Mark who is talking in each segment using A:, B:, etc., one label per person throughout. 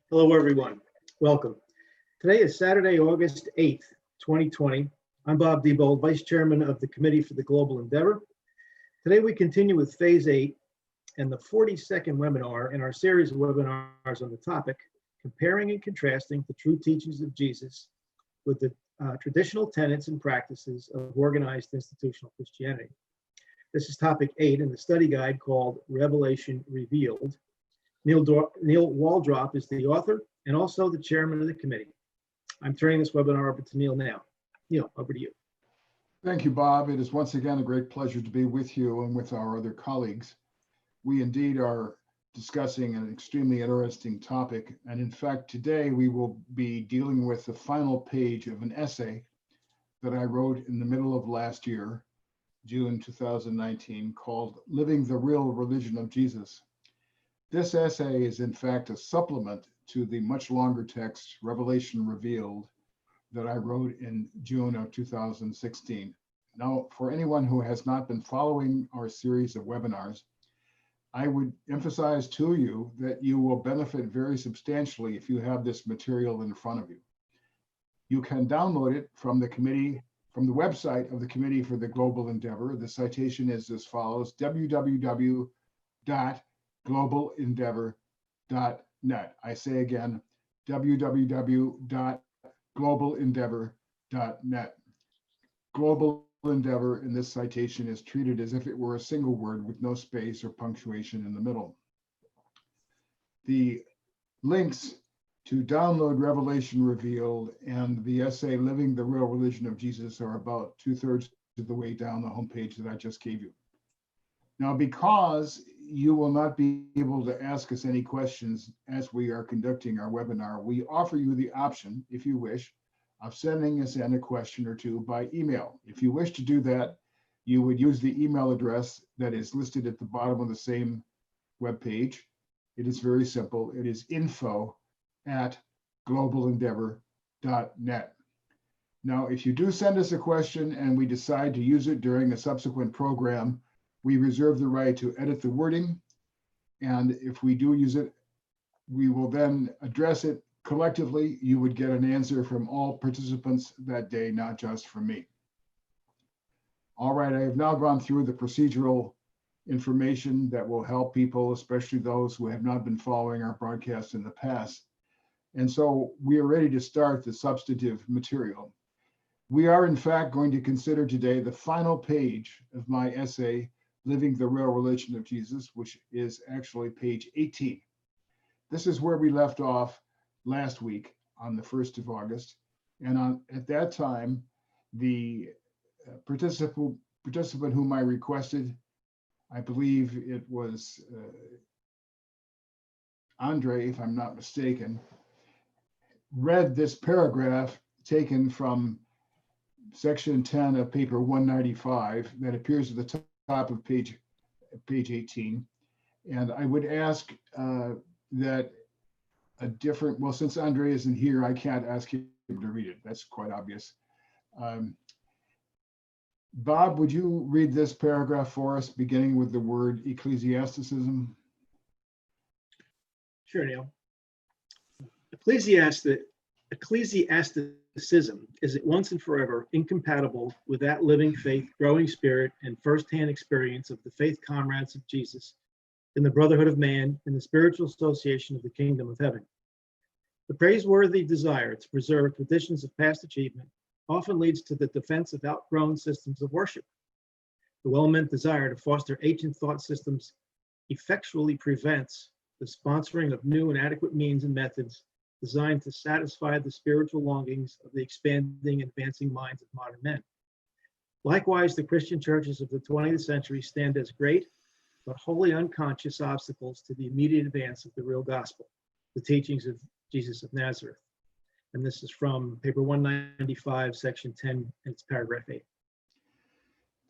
A: Hello, everyone. Welcome. Today is Saturday, August 8th, 2020. I'm Bob Diebold, Vice Chairman of the Committee for the Global Endeavor. Today, we continue with Phase 8 and the 42nd webinar in our series of webinars on the topic, Comparing and Contrasting the True Teachings of Jesus with the Traditional Tenets and Practices of Organized Institutional Christianity. This is topic 8 in the study guide called Revelation Revealed. Neil Waldrop is the author and also the chairman of the committee. I'm turning this webinar over to Neil now. Neil, over to you.
B: Thank you, Bob. It is once again a great pleasure to be with you and with our other colleagues. We indeed are discussing an extremely interesting topic. And in fact, today we will be dealing with the final page of an essay that I wrote in the middle of last year, June 2019, called Living the Real Religion of Jesus. This essay is in fact a supplement to the much longer text, Revelation Revealed, that I wrote in June of 2016. Now, for anyone who has not been following our series of webinars, I would emphasize to you that you will benefit very substantially if you have this material in front of you. You can download it from the website of the Committee for the Global Endeavor. The citation is as follows: www.globalendeavor.net. I say again, www.globalendeavor.net. Global Endeavor in this citation is treated as if it were a single word with no space or punctuation in the middle. The links to download Revelation Revealed and the essay Living the Real Religion of Jesus are about 2/3 of the way down the homepage that I just gave you. Now, because you will not be able to ask us any questions as we are conducting our webinar, we offer you the option, if you wish, of sending us in a question or two by email. If you wish to do that, you would use the email address that is listed at the bottom of the same webpage. It is very simple. It is info@globalendeavor.net. Now, if you do send us a question and we decide to use it during a subsequent program, we reserve the right to edit the wording. And if we do use it, we will then address it collectively. You would get an answer from all participants that day, not just from me. All right, I have now gone through the procedural information that will help people, especially those who have not been following our broadcasts in the past. And so we are ready to start the substantive material. We are in fact going to consider today the final page of my essay, Living the Real Religion of Jesus, which is actually page 18. This is where we left off last week on the 1st of August. And at that time, the participant whom I requested, I believe it was Andre, if I'm not mistaken, read this paragraph taken from section 10 of paper 195 that appears at the top of page 18. And I would ask that well, since Andre isn't here, I can't ask him to read it. That's quite obvious. Bob, would you read this paragraph for us, beginning with the word ecclesiasticism?
A: Sure, Neil. Ecclesiasticism is at once and forever incompatible with that living faith, growing spirit, and firsthand experience of the faith comrades of Jesus in the brotherhood of man and the spiritual association of the kingdom of heaven. The praiseworthy desire to preserve traditions of past achievement often leads to the defense of outgrown systems of worship. The well-meant desire to foster ancient thought systems effectually prevents the sponsoring of new and adequate means and methods designed to satisfy the spiritual longings of the expanding and advancing minds of modern men. Likewise, the Christian churches of the 20th century stand as great but wholly unconscious obstacles to the immediate advance of the real gospel, the teachings of Jesus of Nazareth. And this is from paper 195, section 10, and it's paragraph 8.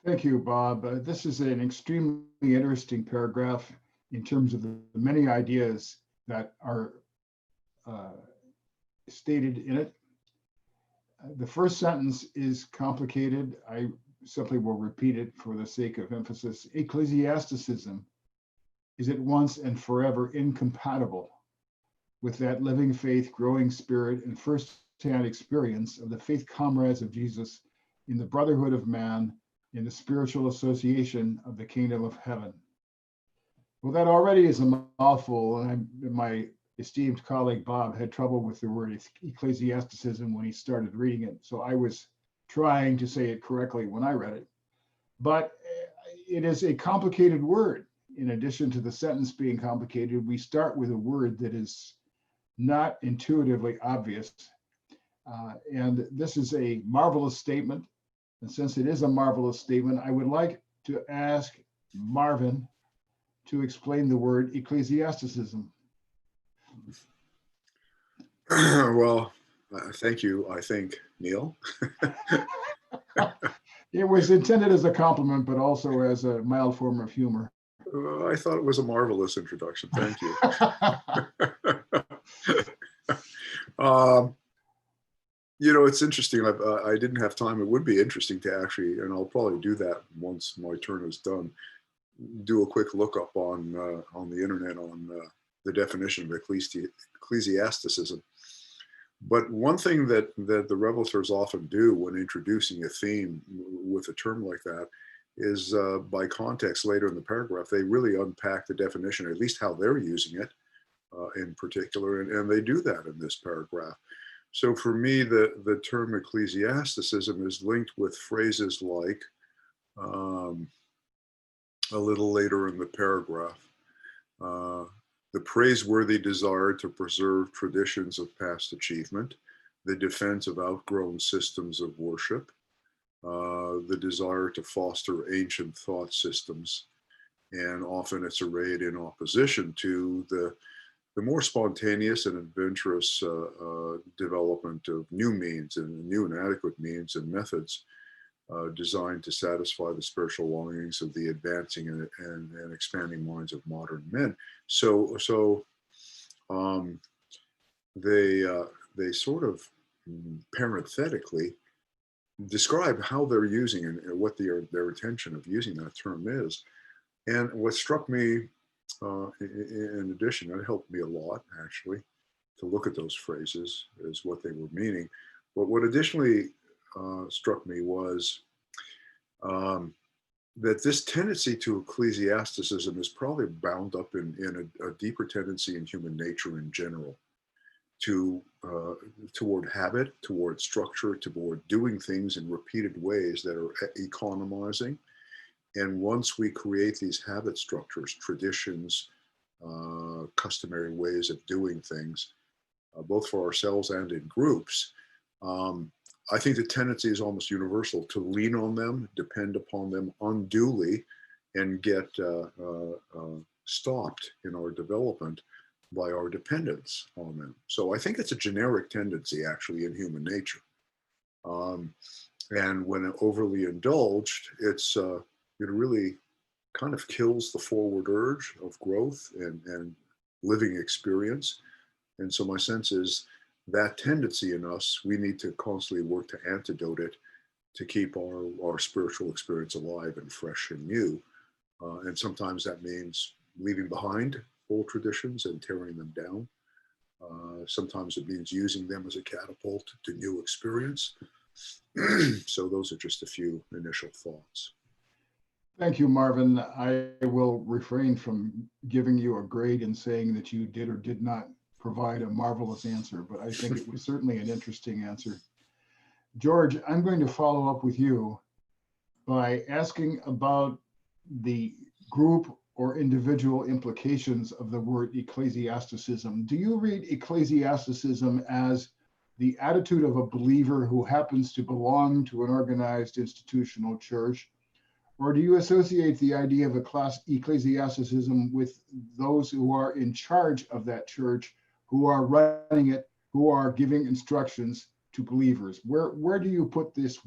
B: Thank you, Bob. This is an extremely interesting paragraph in terms of the many ideas that are stated in it. The first sentence is complicated. I simply will repeat it for the sake of emphasis. Ecclesiasticism is at once and forever incompatible with that living faith, growing spirit, and first-hand experience of the faith comrades of Jesus in the brotherhood of man, in the spiritual association of the kingdom of heaven. Well, that already is a mouthful, and my esteemed colleague Bob had trouble with the word ecclesiasticism when he started reading it, so I was trying to say it correctly when I read it. But it is a complicated word. In addition to the sentence being complicated, we start with a word that is not intuitively obvious. And this is a marvelous statement. And since it is a marvelous statement, I would like to ask Marvin to explain the word ecclesiasticism.
C: Well, thank you, I think, Neil.
B: It was intended as a compliment, but also as a mild form of humor.
C: I thought it was a marvelous introduction. Thank you. You know, it's interesting. I didn't have time. It would be interesting to actually, and I'll probably do that once my turn is done, do a quick lookup on the internet on the definition of ecclesiasticism. But one thing that the revelatories often do when introducing a theme with a term like that is by context later in the paragraph, they really unpack the definition, at least how they're using it in particular, and they do that in this paragraph. So for me, the term ecclesiasticism is linked with phrases like, a little later in the paragraph, the praiseworthy desire to preserve traditions of past achievement, the defense of outgrown systems of worship, the desire to foster ancient thought systems, and often it's arrayed in opposition to the more spontaneous and adventurous development of new means and new and adequate means and methods designed to satisfy the spiritual longings of the advancing and expanding minds of modern men. So they sort of parenthetically describe how they're using and what their intention of using that term is. And what struck me, in addition, it helped me a lot actually to look at those phrases as what they were meaning. But what additionally struck me was that this tendency to ecclesiasticism is probably bound up in a deeper tendency in human nature in general, toward habit, toward structure, toward doing things in repeated ways that are economizing. And once we create these habit structures, traditions, customary ways of doing things, both for ourselves and in groups, I think the tendency is almost universal to lean on them, depend upon them unduly, and get stopped in our development by our dependence on them. So I think it's a generic tendency actually in human nature. And when overly indulged, it really kind of kills the forward urge of growth and living experience. And so my sense is that tendency in us, we need to constantly work to antidote it, to keep our spiritual experience alive and fresh and new. And sometimes that means leaving behind old traditions and tearing them down. Sometimes it means using them as a catapult to new experience. So those are just a few initial thoughts.
B: Thank you, Marvin. I will refrain from giving you a grade and saying that you did or did not provide a marvelous answer, but I think it was certainly an interesting answer. George, I'm going to follow up with you by asking about the group or individual implications of the word ecclesiasticism. Do you read ecclesiasticism as the attitude of a believer who happens to belong to an organized institutional church? Or do you associate the idea of ecclesiasticism with those who are in charge of that church, who are running it, who are giving instructions to believers? Where do you put this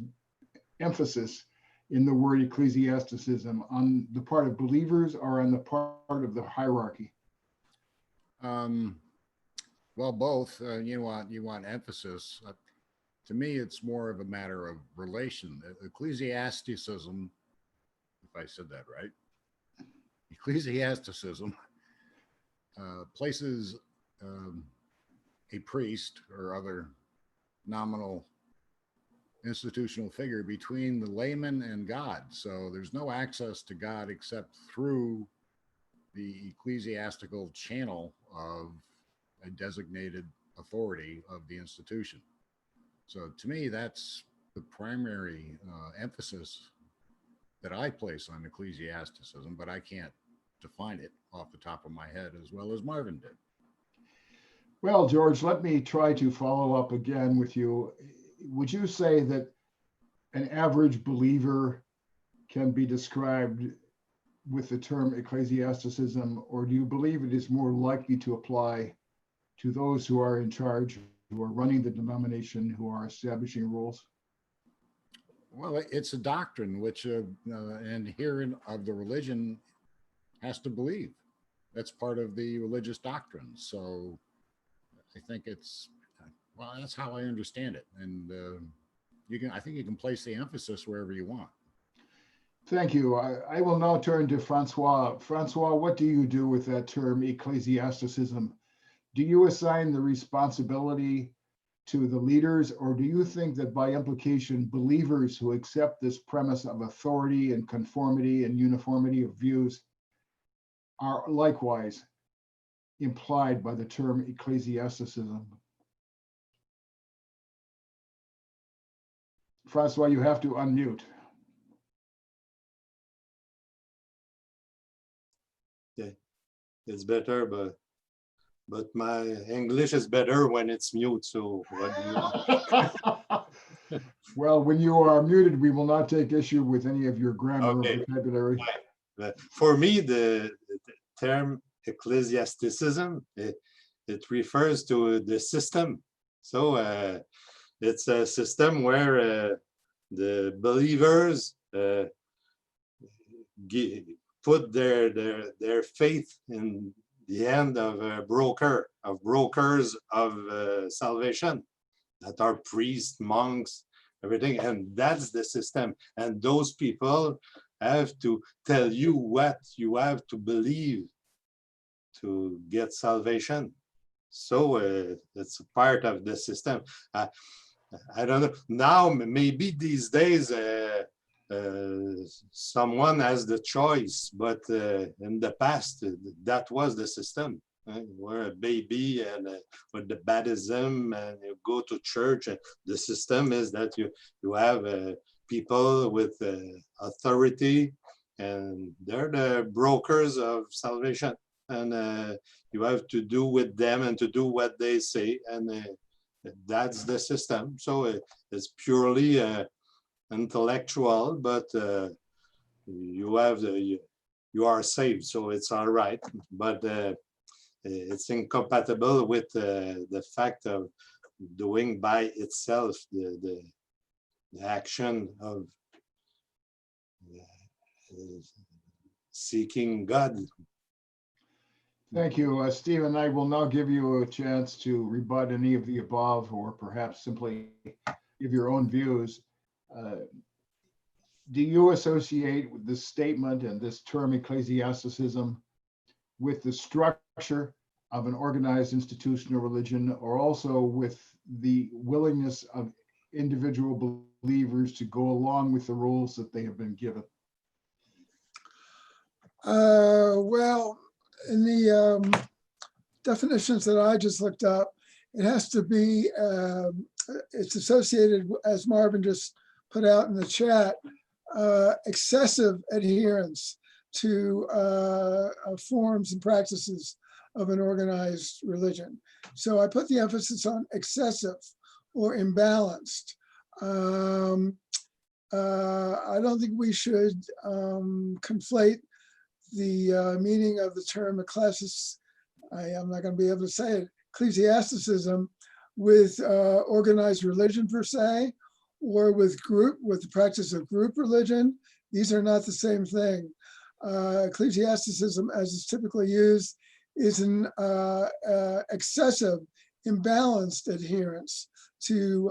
B: emphasis in the word ecclesiasticism, on the part of believers or on the part of the hierarchy?
D: Well, both. You want emphasis. To me, it's more of a matter of relation. Ecclesiasticism, if I said that right, ecclesiasticism places a priest or other nominal institutional figure between the layman and God. So there's no access to God except through the ecclesiastical channel of a designated authority of the institution. So to me, that's the primary emphasis that I place on ecclesiasticism, but I can't define it off the top of my head as well as Marvin did.
B: Well, George, let me try to follow up again with you. Would you say that an average believer can be described with the term ecclesiasticism, or do you believe it is more likely to apply to those who are in charge, who are running the denomination, who are establishing rules?
D: Well, it's a doctrine which an adherent of the religion has to believe. That's part of the religious doctrine. So I think it's, well, that's how I understand it. And I think you can place the emphasis wherever you want.
B: Thank you. I will now turn to Francois. Francois, what do you do with that term ecclesiasticism? Do you assign the responsibility to the leaders, or do you think that by implication, believers who accept this premise of authority and conformity and uniformity of views are likewise implied by the term ecclesiasticism? Francois, you have to unmute.
E: Yeah, it's better, but my English is better when it's mute. So what do you?
B: Well, when you are muted, we will not take issue with any of your grammar
E: Okay.
B: or vocabulary.
E: For me, the term ecclesiasticism, it refers to the system. So it's a system where the believers put their faith in the hand of a brokers of salvation, that are priests, monks, everything, and that's the system. And those people have to tell you what you have to believe to get salvation. So it's a part of the system. I don't know. Now, maybe these days, someone has the choice, but in the past, that was the system. Where a baby and with the baptism and you go to church, the system is that you have people with authority, and they're the brokers of salvation, and you have to do with them and to do what they say, and that's the system. So it's purely intellectual, but you are saved, so it's all right. But it's incompatible with the fact of doing by itself the action of seeking God.
B: Thank you. Stephen, I will now give you a chance to rebut any of the above, or perhaps simply give your own views. Do you associate with this statement and this term ecclesiasticism with the structure of an organized institutional religion, or also with the willingness of individual believers to go along with the rules that they have been given?
F: Well, in the definitions that I just looked up, it has to be, it's associated, as Marvin just put out in the chat, excessive adherence to forms and practices of an organized religion. So I put the emphasis on excessive or imbalanced. I don't think we should conflate the meaning of the term I'm not going to be able to say it, ecclesiasticism, with organized religion per se, or with the practice of group religion. These are not the same thing. Ecclesiasticism, as is typically used, is an excessive, imbalanced adherence to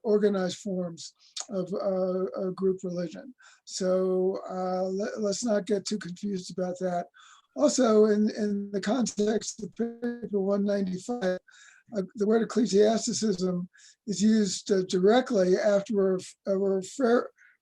F: organized forms of group religion. So let's not get too confused about that. Also, in the context of paper 195, the word ecclesiasticism is used directly after a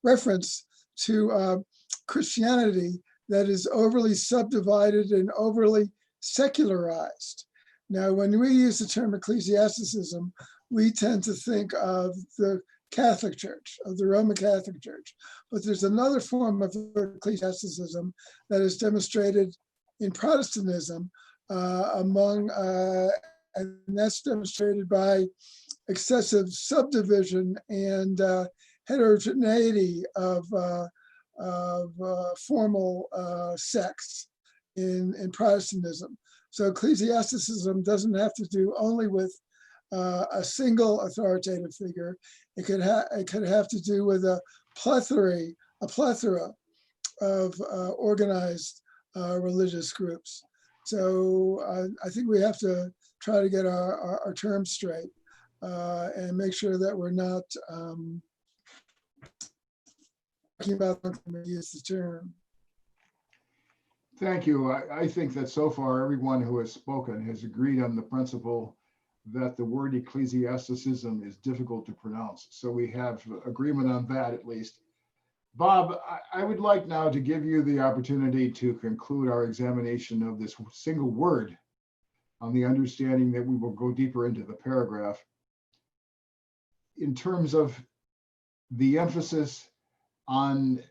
F: reference to Christianity that is overly subdivided and overly secularized. Now, when we use the term ecclesiasticism, we tend to think of the Catholic Church, of the Roman Catholic Church. But there's another form of ecclesiasticism that is demonstrated in Protestantism and that's demonstrated by excessive subdivision and heterogeneity of formal sects in Protestantism. So ecclesiasticism doesn't have to do only with a single authoritative figure. It could have to do with a plethora of organized religious groups. So I think we have to try to get our terms straight and make sure that we're not talking about when we use the term.
B: Thank you. I think that so far everyone who has spoken has agreed on the principle that the word ecclesiasticism is difficult to pronounce. So we have agreement on that at least. Bob, I would like now to give you the opportunity to conclude our examination of this single word on the understanding that we will go deeper into the paragraph. In terms of the emphasis on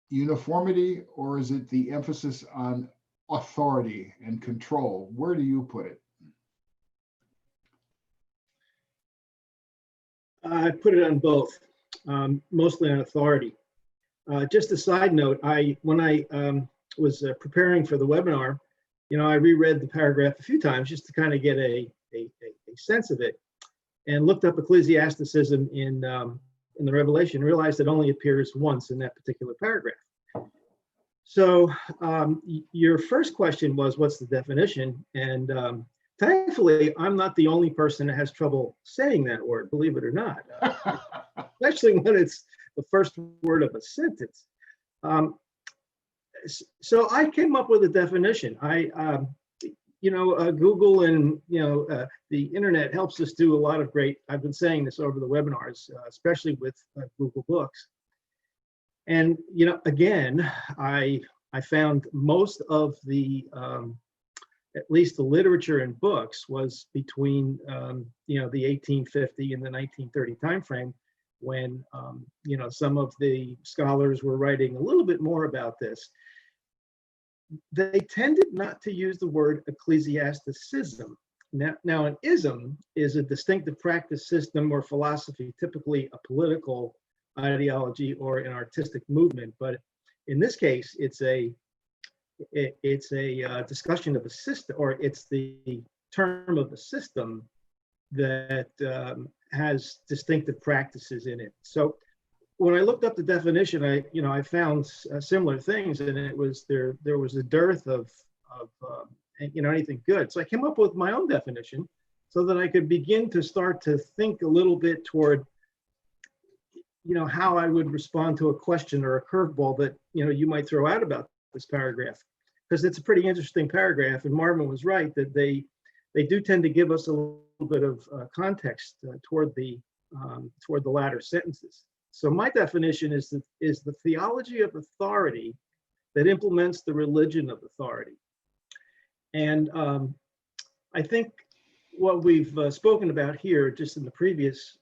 B: uniformity, or is it the emphasis on authority and control? Where do you put it?
A: I put it on both, mostly on authority. Just a side note, when I was preparing for the webinar, I reread the paragraph a few times just to kind of get a sense of it, and looked up ecclesiasticism in the Revelation, realized it only appears once in that particular paragraph. So your first question was, what's the definition? And thankfully, I'm not the only person that has trouble saying that word, believe it or not, especially when it's the first word of a sentence. So I came up with a definition. Google and the internet helps us do a lot of great. I've been saying this over the webinars, especially with Google Books. And again, I found most of the at least the literature and books was between the 1850 and the 1930 timeframe, when some of the scholars were writing a little bit more about this. They tended not to use the word ecclesiasticism. Now an ism is a distinctive practice, system, or philosophy, typically a political ideology or an artistic movement. But in this case, it's a discussion of a system, or it's the term of a system that has distinctive practices in it. So when I looked up the definition, I found similar things, and it was there was a dearth of anything good. So I came up with my own definition so that I could begin to start to think a little bit toward how I would respond to a question or a curveball that you might throw out about this paragraph, because it's a pretty interesting paragraph. And Marvin was right that they do tend to give us a little bit of context toward the latter sentences. So my definition is the theology of authority that implements the religion of authority. And I think what we've spoken about here, just in the previous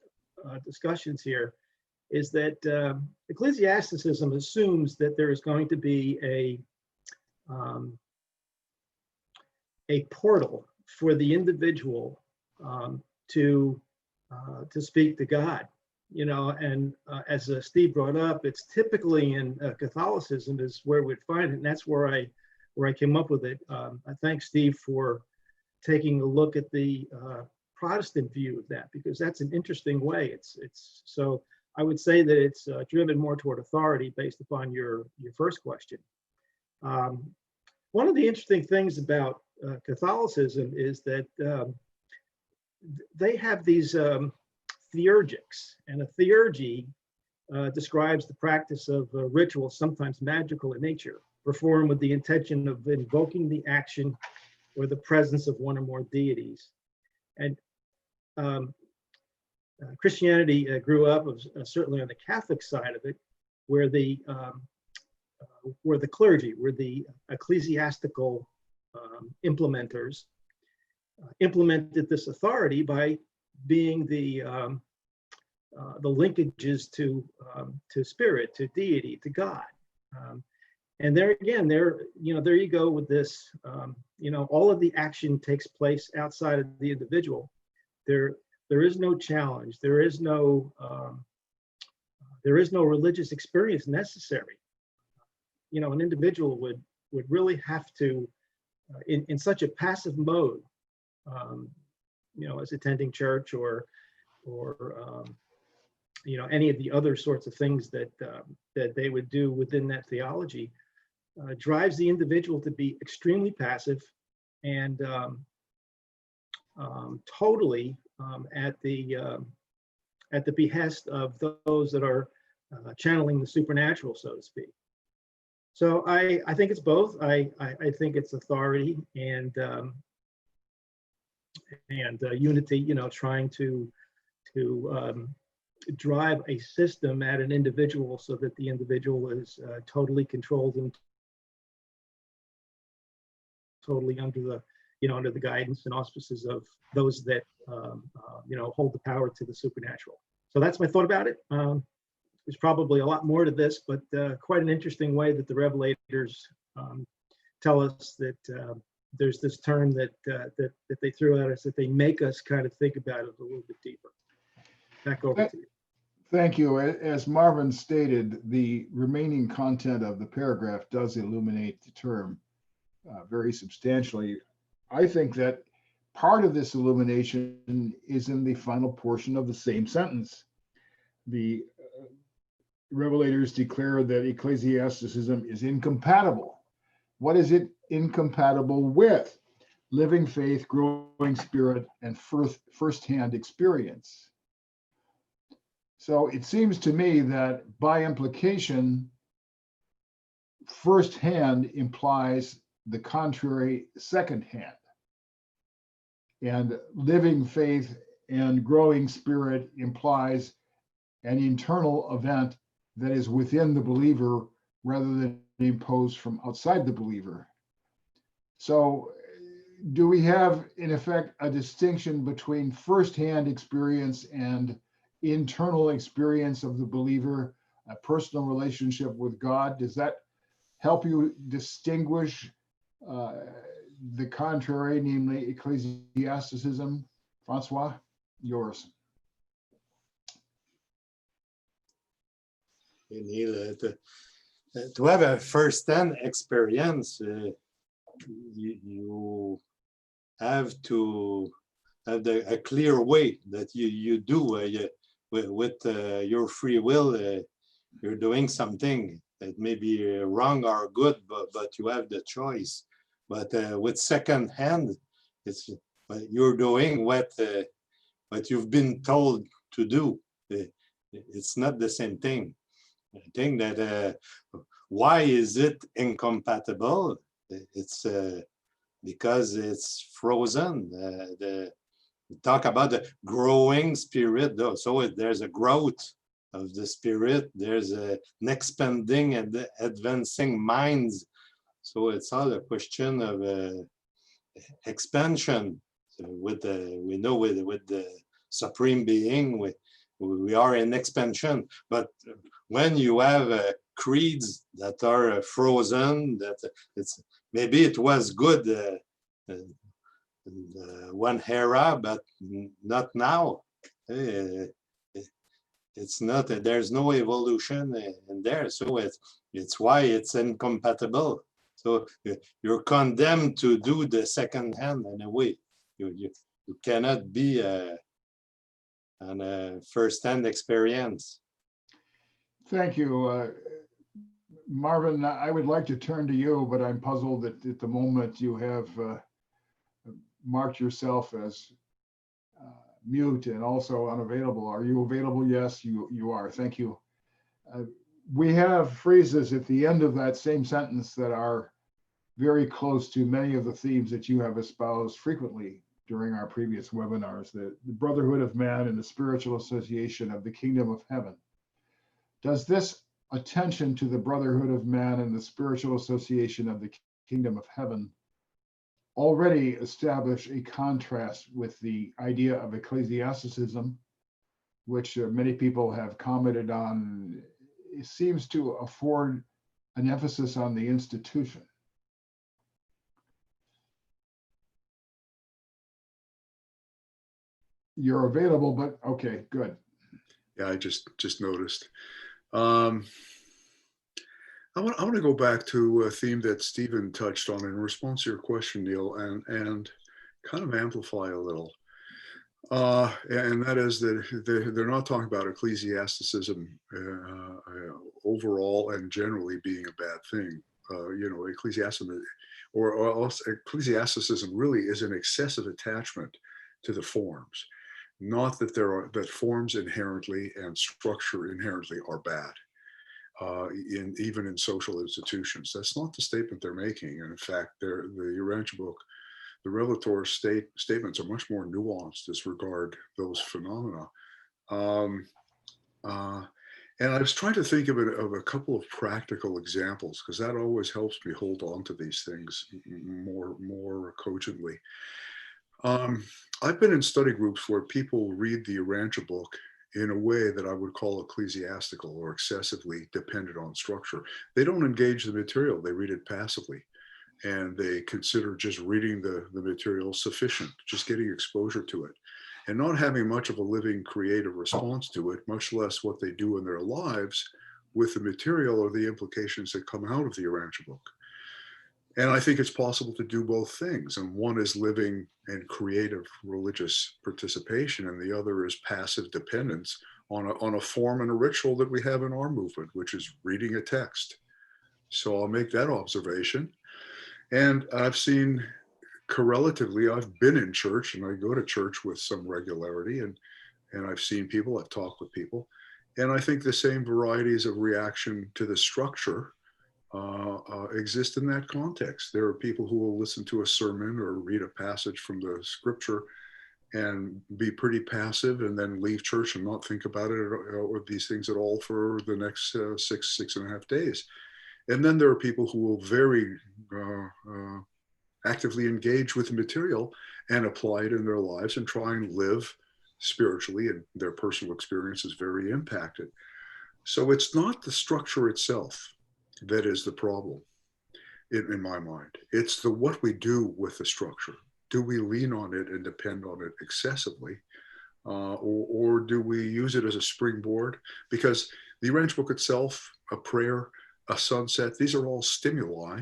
A: discussions here, is that ecclesiasticism assumes that there is going to be a portal for the individual to speak to God. And as Steve brought up, it's typically in Catholicism is where we'd find it, and that's where I came up with it. I thank Steve for taking a look at the Protestant view of that, because that's an interesting way. It's so I would say that it's driven more toward authority based upon your first question. One of the interesting things about Catholicism is that they have these theurgics, and a theurgy describes the practice of rituals, sometimes magical in nature, performed with the intention of invoking the action or the presence of one or more deities. And Christianity grew up, certainly on the Catholic side of it, where the clergy, where the ecclesiastical implementers implemented this authority by being the linkages to spirit, to deity, to God. And there again, there you go with this. All of the action takes place outside of the individual. There is no challenge. There is no religious experience necessary. An individual would really have to, in such a passive mode, as attending church or any of the other sorts of things that they would do within that theology, drives the individual to be extremely passive and totally at the behest of those that are channeling the supernatural, so to speak. So I think it's both. I think it's authority and unity. Trying to drive a system at an individual so that the individual is totally controlled and totally under the guidance and auspices of those that hold the power to the supernatural. So that's my thought about it. There's probably a lot more to this, but quite an interesting way that the revelators tell us that there's this term that they threw at us, that they make us kind of think about it a little bit deeper. Back over to you.
B: Thank you. As Marvin stated, the remaining content of the paragraph does illuminate the term very substantially. I think that part of this illumination is in the final portion of the same sentence. The revelators declare that ecclesiasticism is incompatible. What is it incompatible with? Living faith, growing spirit, and firsthand experience. So it seems to me that by implication, firsthand implies the contrary, secondhand. And living faith and growing spirit implies an internal event that is within the believer rather than imposed from outside the believer. So do we have, in effect, a distinction between firsthand experience and internal experience of the believer, a personal relationship with God? Does that help you distinguish the contrary, namely ecclesiasticism? Francois, yours.
E: Neil, to have a first-hand experience, you have to have a clear way that you do with your free will. You're doing something that may be wrong or good, but you have the choice. But with second hand, it's you're doing what you've been told to do. It's not the same thing. I think that why is it incompatible? It's because it's frozen. We talk about the growing spirit, though. So there's a growth of the spirit. There's an expanding and advancing minds. So it's all a question of expansion. So we know with the Supreme Being, we are in expansion. But when you have creeds that are frozen, that it's maybe it was good in one era, but not now. It's not. There's no evolution in there, so it's why it's incompatible. So you're condemned to do the second hand in a way. You cannot be on a first-hand experience.
B: Thank you. Marvin, I would like to turn to you, but I'm puzzled that at the moment you have marked yourself as mute and also unavailable. Are you available? Yes, you are. Thank you. We have phrases at the end of that same sentence that are very close to many of the themes that you have espoused frequently during our previous webinars, the brotherhood of man and the spiritual association of the kingdom of heaven. Does this attention to the brotherhood of man and the spiritual association of the kingdom of heaven already establish a contrast with the idea of ecclesiasticism, which many people have commented on? It seems to afford an emphasis on the institution. You're available, but okay, good.
C: Yeah, I just noticed. I want to go back to a theme that Stephen touched on in response to your question, Neil, and kind of amplify a little. And that is that they're not talking about ecclesiasticism overall and generally being a bad thing. Ecclesiasticism ecclesiasticism really is an excessive attachment to the forms. Not that that forms inherently and structure inherently are bad. Even in social institutions, that's not the statement they're making. And in fact, the Urantia book, the Revelatory statements are much more nuanced as regard those phenomena. And I was trying to think of a couple of practical examples, because that always helps me hold on to these things more cogently. I've been in study groups where people read the Urantia book in a way that I would call ecclesiastical or excessively dependent on structure. They don't engage the material, they read it passively. And they consider just reading the material sufficient, just getting exposure to it, and not having much of a living creative response to it, much less what they do in their lives with the material or the implications that come out of the Urantia book. And I think it's possible to do both things. And one is living and creative religious participation, and the other is passive dependence on a form and a ritual that we have in our movement, which is reading a text. So I'll make that observation. And I've seen correlatively, I've been in church and I go to church with some regularity, and I've seen people, I've talked with people, and I think the same varieties of reaction to the structure exist in that context. There are people who will listen to a sermon or read a passage from the scripture and be pretty passive and then leave church and not think about it or these things at all for the next 6.5 days. And then there are people who will very actively engage with the material and apply it in their lives and try and live spiritually, and their personal experience is very impacted. So it's not the structure itself that is the problem in my mind. It's what we do with the structure. Do we lean on it and depend on it excessively? Or do we use it as a springboard? Because the Urantia book itself, a prayer, a sunset, these are all stimuli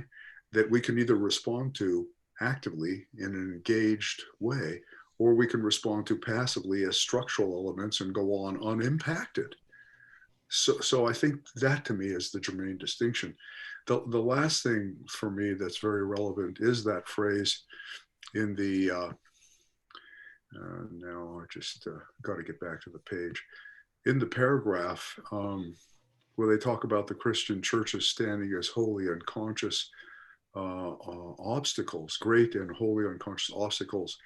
C: that we can either respond to actively in an engaged way, or we can respond to passively as structural elements and go on unimpacted. So I think that to me is the germane distinction. The last thing for me that's very relevant is that phrase in the, now I just got to get back to the page, in the paragraph where they talk about the Christian churches standing as holy unconscious obstacles, great and holy unconscious obstacles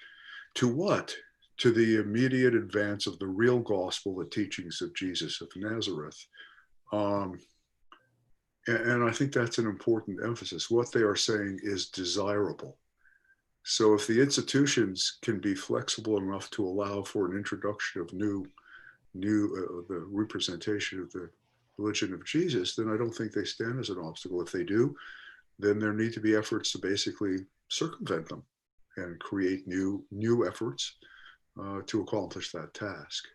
C: to what? To the immediate advance of the real gospel, the teachings of Jesus of Nazareth. And I think that's an important emphasis. What they are saying is desirable. So if the institutions can be flexible enough to allow for an introduction of the representation of the religion of Jesus, then I don't think they stand as an obstacle. If they do, then there need to be efforts to basically circumvent them and create new efforts to accomplish that task.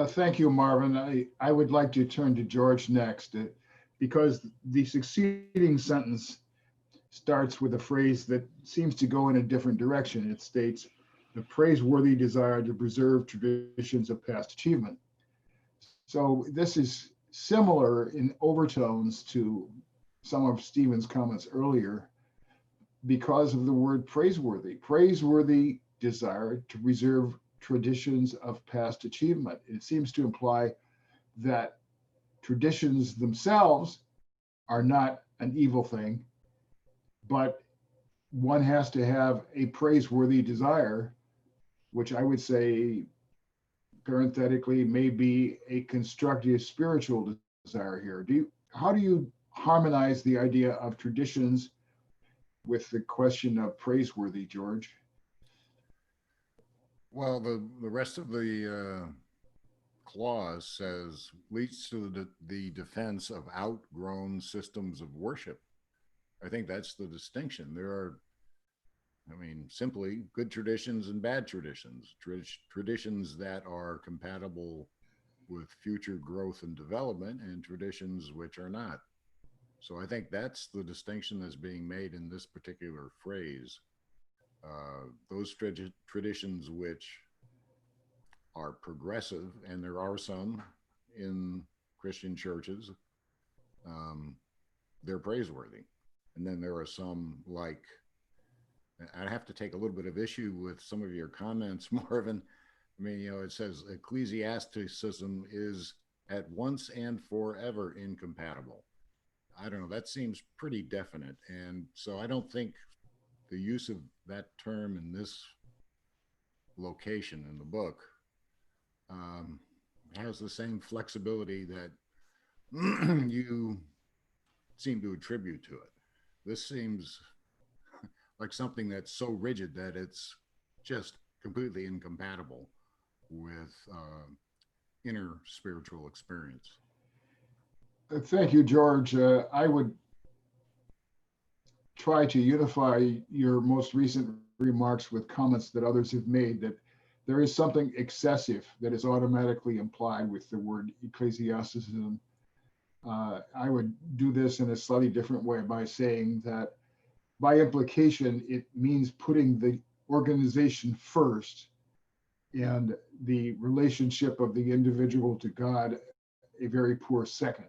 B: Thank you, Marvin. I would like to turn to George next, because the succeeding sentence starts with a phrase that seems to go in a different direction. It states, the praiseworthy desire to preserve traditions of past achievement. So this is similar in overtones to some of Stephen's comments earlier because of the word praiseworthy. Praiseworthy desire to preserve traditions of past achievement. It seems to imply that traditions themselves are not an evil thing, but one has to have a praiseworthy desire, which I would say parenthetically may be a constructive spiritual desire here. How do you harmonize the idea of traditions with the question of praiseworthy, George?
D: Well, the rest of the clause says leads to the defense of outgrown systems of worship. I think that's the distinction. There are, I mean, simply good traditions and bad traditions, traditions that are compatible with future growth and development, and traditions which are not. So I think that's the distinction that's being made in this particular phrase. Those traditions which are progressive, and there are some in Christian churches, they're praiseworthy. And then there are some, like, I have to take a little bit of issue with some of your comments, Marvin. I mean, it says ecclesiasticism is at once and forever incompatible. I don't know, that seems pretty definite. And so I don't think the use of that term in this location in the book has the same flexibility that you seem to attribute to it. This seems like something that's so rigid that it's just completely incompatible with inner spiritual experience.
B: Thank you, George. I would try to unify your most recent remarks with comments that others have made, that there is something excessive that is automatically implied with the word ecclesiasticism. I would do this in a slightly different way by saying that by implication, it means putting the organization first and the relationship of the individual to God a very poor second.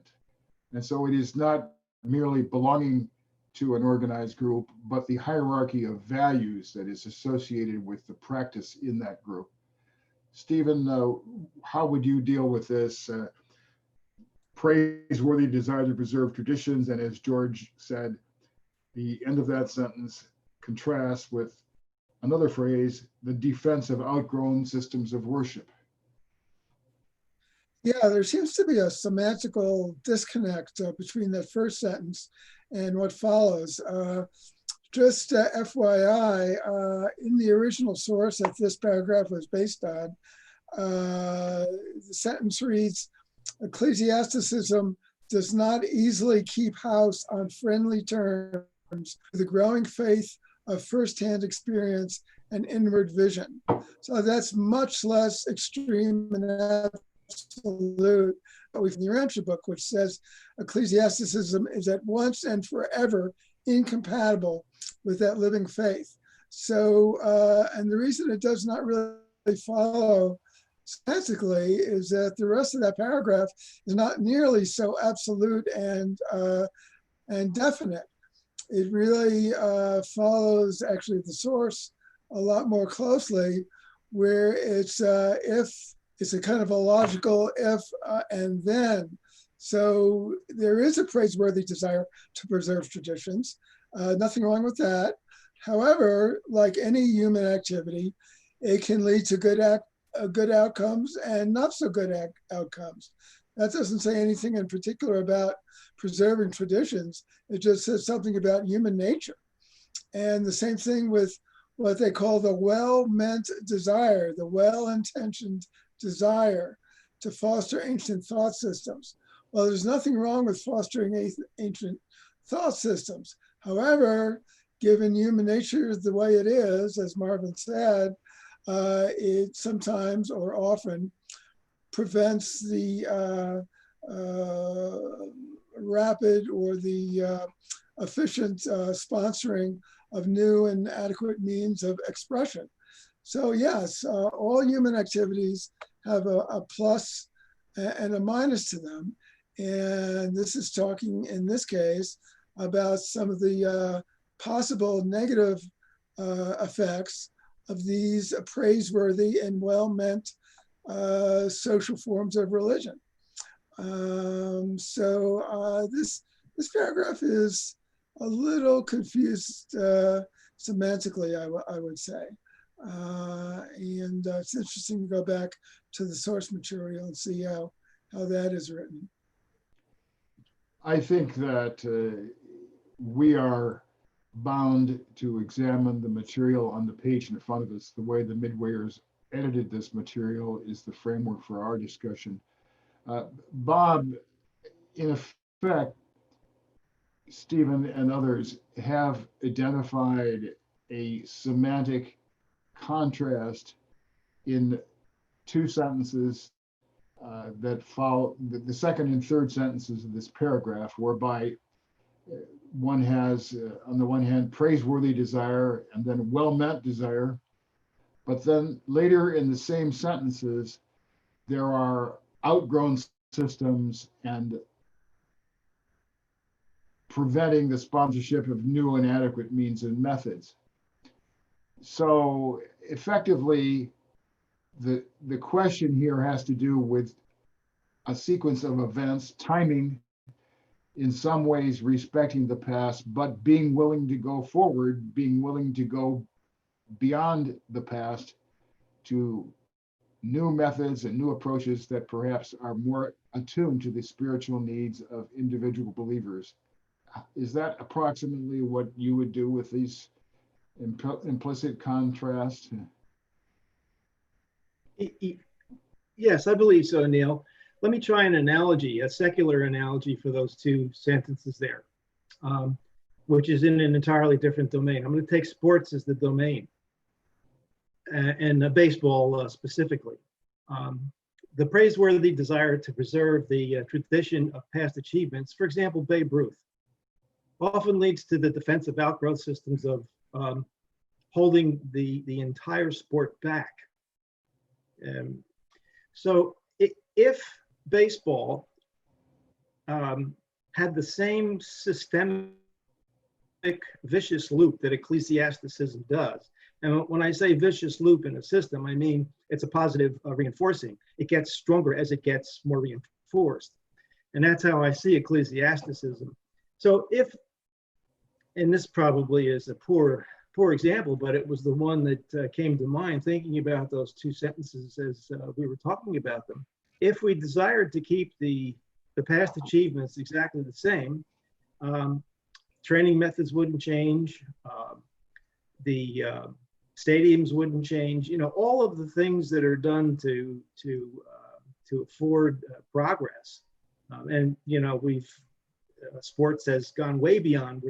B: And so it is not merely belonging to an organized group, but the hierarchy of values that is associated with the practice in that group. Stephen, how would you deal with this praiseworthy desire to preserve traditions? And as George said, the end of that sentence contrasts with another phrase, the defense of outgrown systems of worship.
F: Yeah, there seems to be a semantical disconnect between that first sentence and what follows. Just FYI, in the original source that this paragraph was based on, the sentence reads, ecclesiasticism does not easily keep house on friendly terms with the growing faith of firsthand experience and inward vision. So that's much less extreme and absolute. We've in the Ramsey book, which says ecclesiasticism is at once and forever incompatible with that living faith. So, and the reason it does not really follow semantically is that the rest of that paragraph is not nearly so absolute and definite. It really follows actually the source a lot more closely, where it's if it's a kind of a logical if and then. So there is a praiseworthy desire to preserve traditions. Nothing wrong with that. However, like any human activity, it can lead to good outcomes and not so good outcomes. That doesn't say anything in particular about preserving traditions. It just says something about human nature. And the same thing with what they call the well-meant desire, the well-intentioned desire to foster ancient thought systems. Well, there's nothing wrong with fostering ancient thought systems. However, given human nature the way it is, as Marvin said, it sometimes or often prevents the rapid or the efficient sponsoring of new and adequate means of expression. So yes, all human activities have a plus and a minus to them. And this is talking, in this case, about some of the possible negative effects of these praiseworthy and well-meant social forms of religion. So this paragraph is a little confused semantically, I would say. And it's interesting to go back to the source material and see how that is written.
B: I think that we are bound to examine the material on the page in front of us. The way the midwayers edited this material is the framework for our discussion. Bob, in effect, Stephen and others have identified a semantic contrast in two sentences that follow the second and third sentences of this paragraph, whereby one has, on the one hand, praiseworthy desire and then well-meant desire. But then later in the same sentences, there are outgrown systems and preventing the sponsorship of new and adequate means and methods. So effectively, the question here has to do with a sequence of events, timing, in some ways respecting the past, but being willing to go forward, being willing to go beyond the past to new methods and new approaches that perhaps are more attuned to the spiritual needs of individual believers. Is that approximately what you would do with these implicit contrasts?
A: Yes, I believe so, Neil. Let me try an analogy, a secular analogy for those two sentences there, which is in an entirely different domain. I'm going to take sports as the domain, and baseball specifically. The praiseworthy desire to preserve the tradition of past achievements, for example, Babe Ruth, often leads to the defensive outgrowth systems of holding the entire sport back. So if baseball had the same systemic vicious loop that ecclesiasticism does, and when I say vicious loop in a system, I mean it's a positive reinforcing. It gets stronger as it gets more reinforced. And that's how I see ecclesiasticism. So if, and this probably is a poor example, but it was the one that came to mind thinking about those two sentences as we were talking about them. If we desired to keep the past achievements exactly the same, training methods wouldn't change, the stadiums wouldn't change, all of the things that are done to afford progress. And sports has gone way beyond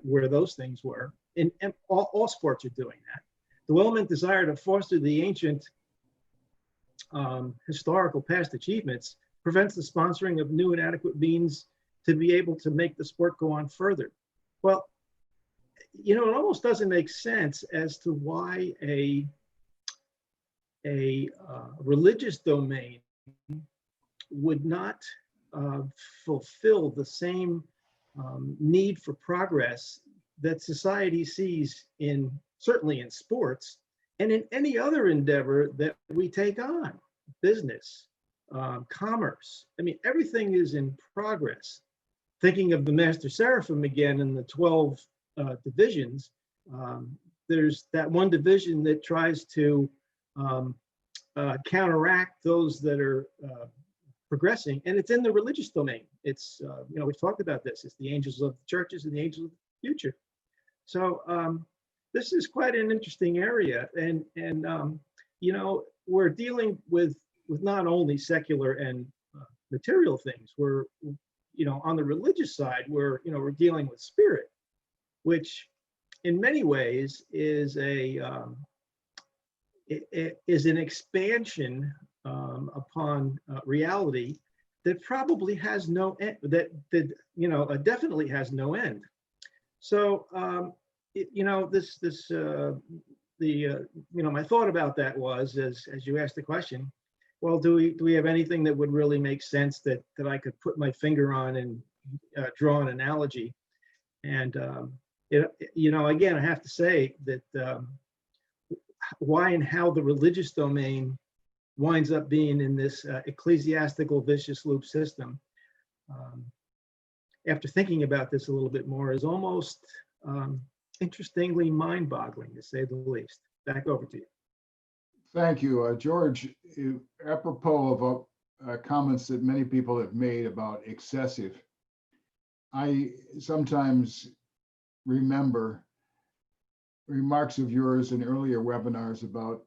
A: where those things were, and all sports are doing that. The well-meant desire to foster the ancient historical past achievements prevents the sponsoring of new and adequate means to be able to make the sport go on further. Well, it almost doesn't make sense as to why a religious domain would not fulfill the same need for progress that society sees certainly in sports and in any other endeavor that we take on, business, commerce. I mean, everything is in progress. Thinking of the Master Seraphim again in the 12 divisions, there's that one division that tries to counteract those that are progressing, and it's in the religious domain. It's, we've talked about this. It's the angels of the churches and the angels of the future. So this is quite an interesting area, and we're dealing with not only secular and material things. We're, on the religious side, we're dealing with spirit, which in many ways is an expansion upon reality that probably has no end, that definitely has no end. So my thought about that was, as you asked the question, well, do we have anything that would really make sense that I could put my finger on and draw an analogy? And again, I have to say that why and how the religious domain winds up being in this ecclesiastical vicious loop system, after thinking about this a little bit more, is almost interestingly mind-boggling, to say the least. Back over to you.
B: Thank you, George. Apropos of comments that many people have made about excessive, I sometimes remember remarks of yours in earlier webinars about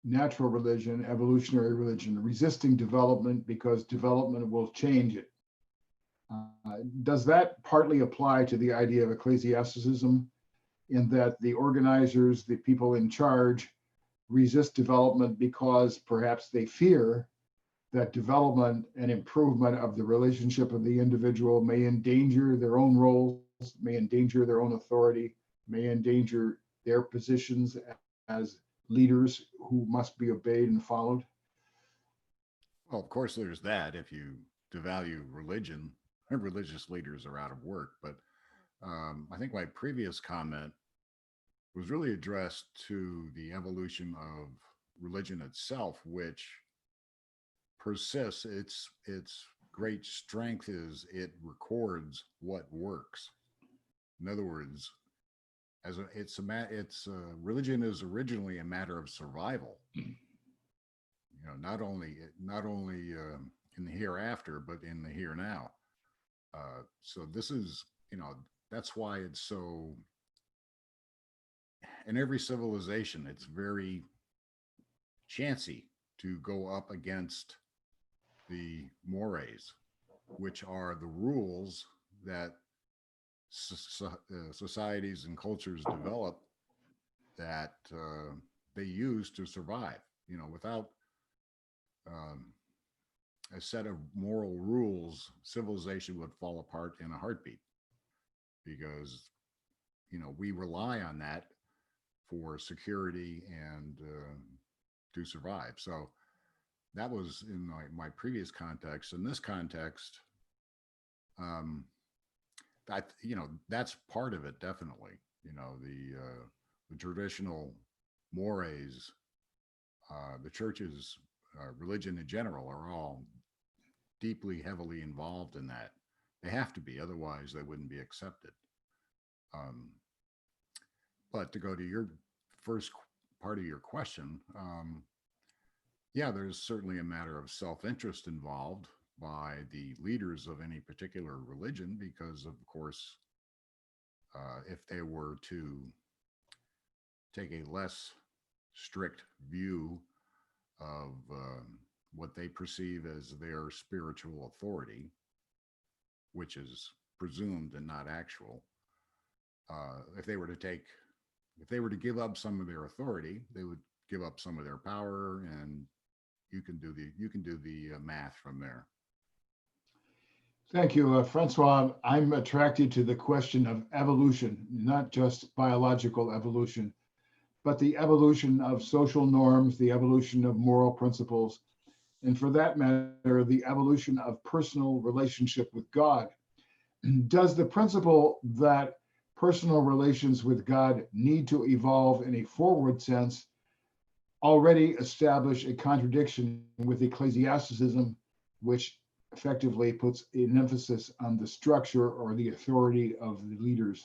B: natural religion, evolutionary religion, resisting development because development will change it. Does that partly apply to the idea of ecclesiasticism, in that the organizers, the people in charge, resist development because perhaps they fear that development and improvement of the relationship of the individual may endanger their own roles, may endanger their own authority, may endanger their positions as leaders who must be obeyed and followed?
D: Well, of course, there's that. If you devalue religion, religious leaders are out of work. But I think my previous comment was really addressed to the evolution of religion itself, which persists. Its great strength is it records what works. In other words, religion is originally a matter of survival. Not only in the hereafter, but in the here now. So this is, that's why it's so. In every civilization, it's very chancy to go up against the mores, which are the rules that societies and cultures develop that they use to survive. Without a set of moral rules, civilization would fall apart in a heartbeat, because we rely on that for security and to survive. So that was in my previous context. In this context, that's part of it, definitely. The traditional mores, the churches, religion in general, are all deeply, heavily involved in that. They have to be, otherwise they wouldn't be accepted. But to go to your first part of your question, yeah, there's certainly a matter of self-interest involved by the leaders of any particular religion, because of course, if they were to take a less strict view of what they perceive as their spiritual authority, which is presumed and not actual, if they were to give up some of their authority, they would give up some of their power, and you can do the math from there.
B: Thank you, Francois. I'm attracted to the question of evolution, not just biological evolution, but the evolution of social norms, the evolution of moral principles, and for that matter, the evolution of personal relationship with God. Does the principle that personal relations with God need to evolve in a forward sense already establish a contradiction with ecclesiasticism, which effectively puts an emphasis on the structure or the authority of the leaders?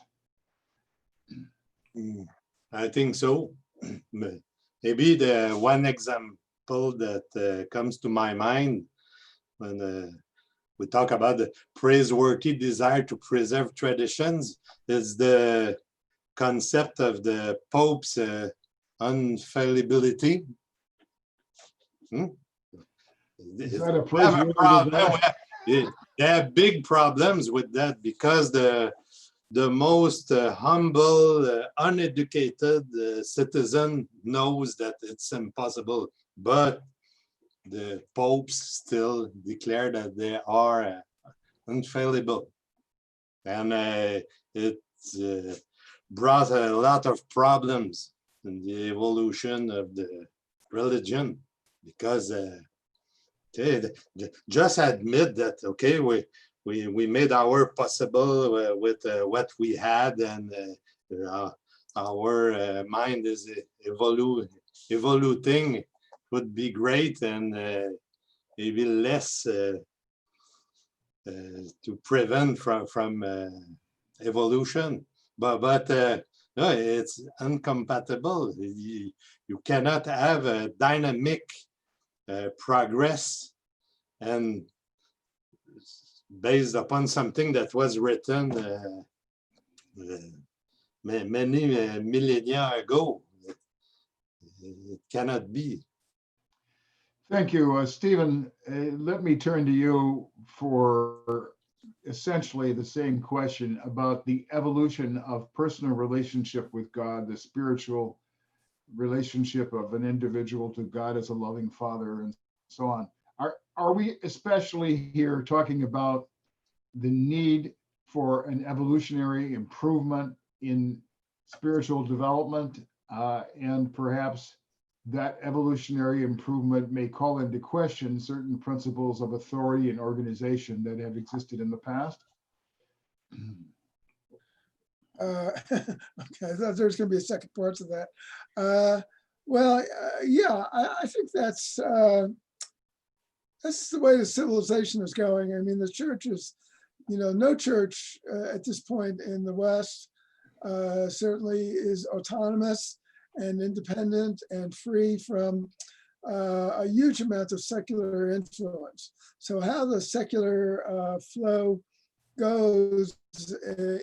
E: I think so. Maybe the one example that comes to my mind when we talk about the praiseworthy desire to preserve traditions is the concept of the Pope's infallibility.
B: Is that a praiseworthy?
E: They have big problems with that, because the most humble, uneducated citizen knows that it's impossible, but the popes still declare that they are infallible. And it brought a lot of problems in the evolution of the religion, because just admit that, okay, we made our possible with what we had, and our mind is evoluting, would be great, and maybe less to prevent from evolution. but no, it's incompatible. You cannot have a dynamic progress and based upon something that was written many millennia ago. It cannot be.
B: Thank you, Stephen. Let me turn to you for essentially the same question about the evolution of personal relationship with God, the spiritual relationship of an individual to God as a loving Father, and so on. Are we especially here talking about the need for an evolutionary improvement in spiritual development, and perhaps that evolutionary improvement may call into question certain principles of authority and organization that have existed in the past?
F: Okay, I thought there was going to be a second part to that. Yeah, I think that's the way the civilization is going. I mean, the church is, no church at this point in the West certainly is autonomous and independent and free from a huge amount of secular influence. So how the secular flow goes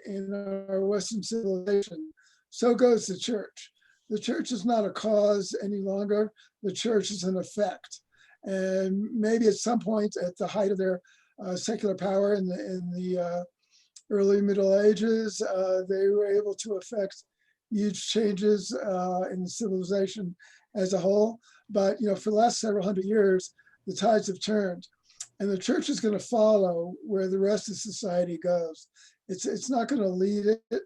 F: in our Western civilization, so goes the church. The church is not a cause any longer. The church is an effect. And maybe at some point at the height of their secular power in the early Middle Ages, they were able to affect huge changes in the civilization as a whole. But for the last several hundred years, the tides have turned, and the church is going to follow where the rest of society goes. It's not going to lead it.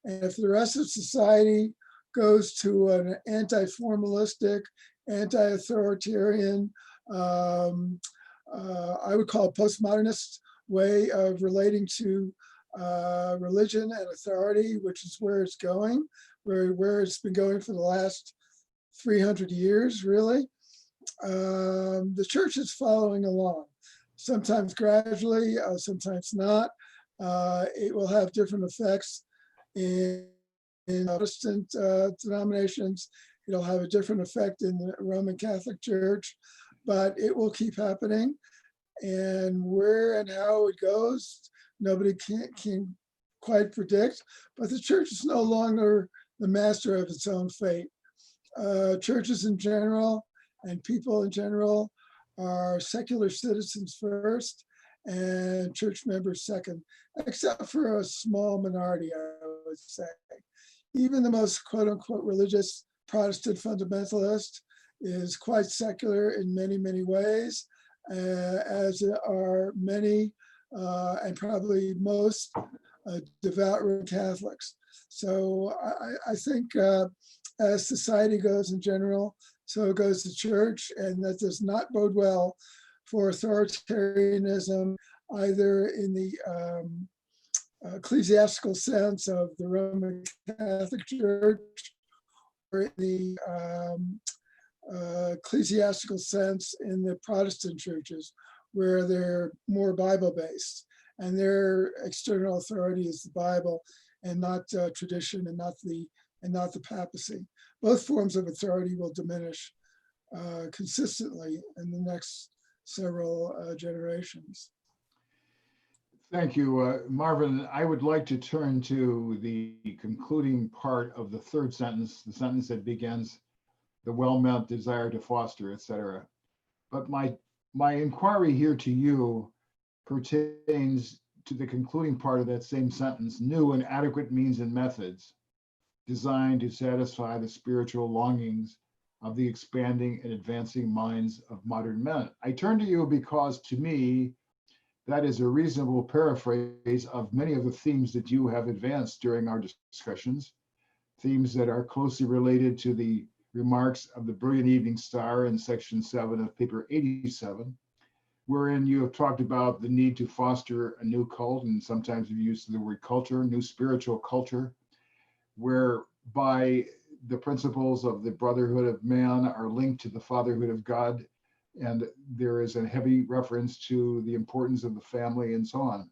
F: And if the rest of society goes to an anti-formalistic, anti-authoritarian, I would call it postmodernist way of relating to religion and authority, which is where it's going, where it's been going for the last 300 years, really. The church is following along, sometimes gradually, sometimes not. It will have different effects in Protestant denominations. It'll have a different effect in the Roman Catholic Church, but it will keep happening. And where and how it goes, nobody can quite predict. But the church is no longer the master of its own fate. Churches in general and people in general are secular citizens first and church members second, except for a small minority, I would say. Even the most quote unquote religious Protestant fundamentalist is quite secular in many, many ways, as are many and probably most devout Roman Catholics. So I think as society goes in general, so goes the church, and that does not bode well for authoritarianism, either in the ecclesiastical sense of the Roman Catholic Church or in the ecclesiastical sense in the Protestant churches, where they're more Bible-based, and their external authority is the Bible and not tradition and not the papacy. Both forms of authority will diminish consistently in the next several generations.
B: Thank you, Marvin. I would like to turn to the concluding part of the third sentence, the sentence that begins, the well-meant desire to foster, etc. But my inquiry here to you pertains to the concluding part of that same sentence, new and adequate means and methods designed to satisfy the spiritual longings of the expanding and advancing minds of modern men. I turn to you because, to me, that is a reasonable paraphrase of many of the themes that you have advanced during our discussions, themes that are closely related to the remarks of the Brilliant Evening Star in section 7 of paper 87, wherein you have talked about the need to foster a new cult, and sometimes you've used the word culture, new spiritual culture, whereby the principles of the brotherhood of man are linked to the fatherhood of God, and there is a heavy reference to the importance of the family and so on.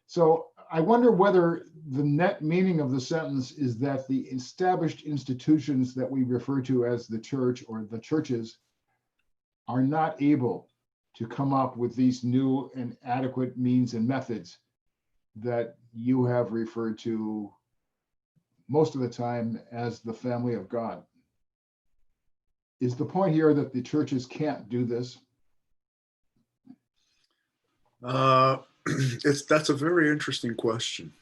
B: So I wonder whether the net meaning of the sentence is that the established institutions that we refer to as the church or the churches are not able to come up with these new and adequate means and methods that you have referred to most of the time as the family of God. Is the point here that the churches can't do this?
C: That's a very interesting question.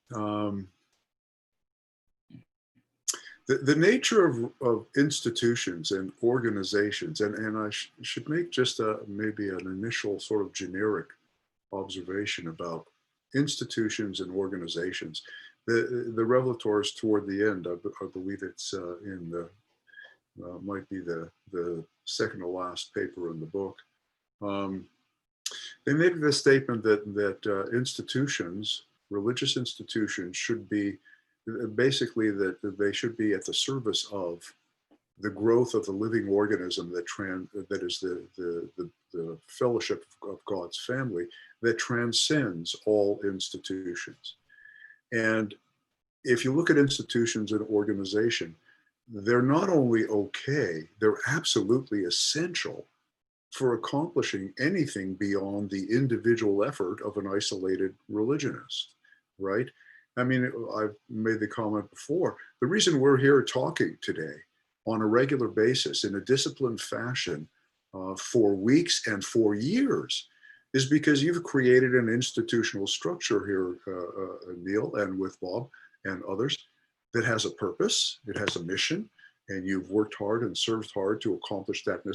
C: The nature of institutions and organizations, and I should make just maybe an initial sort of generic observation about institutions and organizations. The revelators toward the end, I believe it's in the might be the second to last paper in the book. They made the statement that institutions, religious institutions, should be basically that they should be at the service of the growth of the living organism that is the fellowship of God's family that transcends all institutions. And if you look at institutions and organization, they're not only okay, they're absolutely essential for accomplishing anything beyond the individual effort of an isolated religionist, right? I mean, I've made the comment before, the reason we're here talking today on a regular basis in a disciplined fashion for weeks and for years is because you've created an institutional structure here, Neil, and with Bob and others, that has a purpose, it has a mission, and you've worked hard and served hard to accomplish that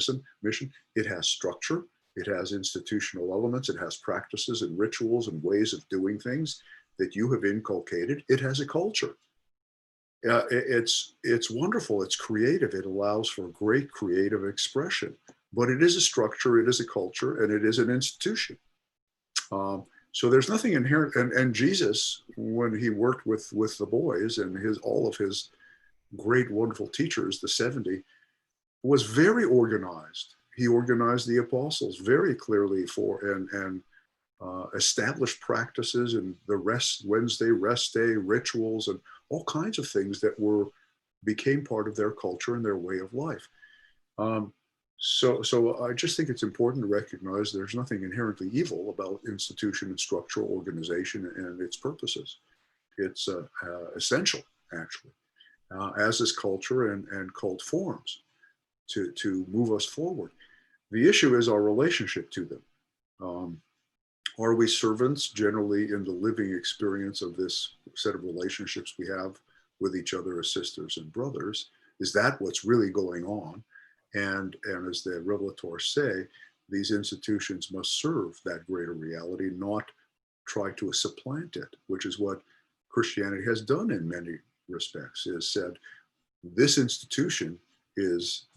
C: mission. It has structure, it has institutional elements, it has practices and rituals and ways of doing things that you have inculcated. It has a culture. It's wonderful, it's creative, it allows for great creative expression, but it is a structure, it is a culture, and it is an institution. So there's nothing inherent, and Jesus, when he worked with the boys and all of his great, wonderful teachers, the 70, was very organized. He organized the apostles very clearly and established practices and the Wednesday rest day rituals and all kinds of things that became part of their culture and their way of life. So I just think it's important to recognize there's nothing inherently evil about institution and structural organization and its purposes. It's essential, actually, as is culture and cult forms to move us forward. The issue is our relationship to them. Are we servants generally in the living experience of this set of relationships we have with each other as sisters and brothers? Is that what's really going on? And as the revelators say, these institutions must serve that greater reality, not try to supplant it, which is what Christianity has done in many respects, is said, this institution is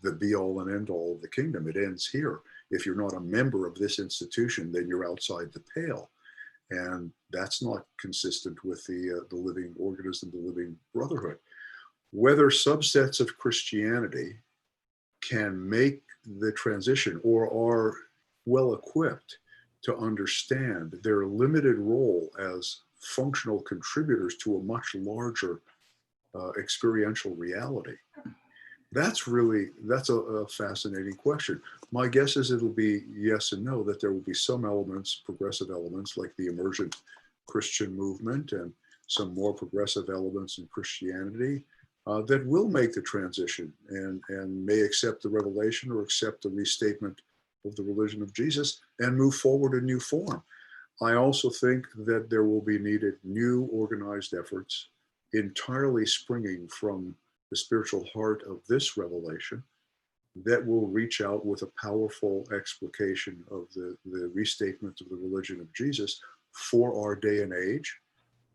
C: the be all and end all of the kingdom. It ends here. If you're not a member of this institution, then you're outside the pale. And that's not consistent with the living organism, the living brotherhood. Whether subsets of Christianity can make the transition or are well equipped to understand their limited role as functional contributors to a much larger experiential reality. That's a fascinating question. My guess is it'll be yes and no, that there will be some elements, progressive elements like the emergent Christian movement and some more progressive elements in Christianity that will make the transition and may accept the revelation or accept the restatement of the religion of Jesus and move forward in new form. I also think that there will be needed new organized efforts entirely springing from the spiritual heart of this revelation that will reach out with a powerful explication of the restatement of the religion of Jesus for our day and age,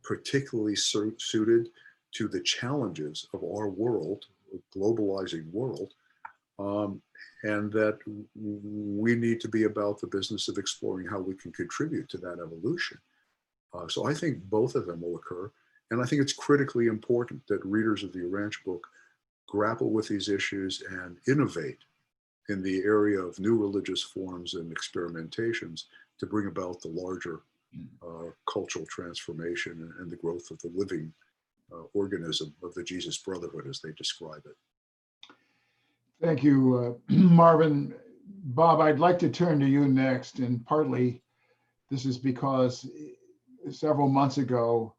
C: particularly suited to the challenges of our world, globalizing world, and that we need to be about the business of exploring how we can contribute to that evolution. So I think both of them will occur. And I think it's critically important that readers of the Urantia book grapple with these issues and innovate in the area of new religious forms and experimentations to bring about the larger cultural transformation and the growth of the living organism of the Jesus Brotherhood, as they describe it.
B: Thank you, Marvin. Bob, I'd like to turn to you next, and partly this is because several months ago,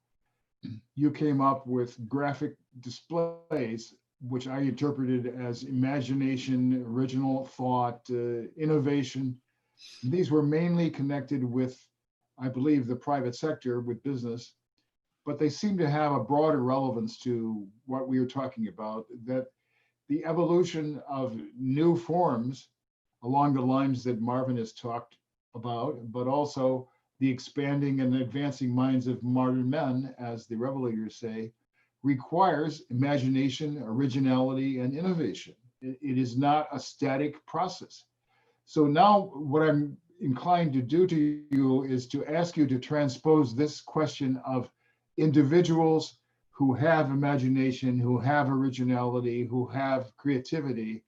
B: you came up with graphic displays, which I interpreted as imagination, original thought, innovation. These were mainly connected with, I believe, the private sector, with business, but they seem to have a broader relevance to what we are talking about, that the evolution of new forms along the lines that Marvin has talked about, but also the expanding and advancing minds of modern men, as the revelators say, requires imagination, originality, and innovation. It is not a static process. So now what I'm inclined to do to you is to ask you to transpose this question of individuals who have imagination, who have originality, who have creativity,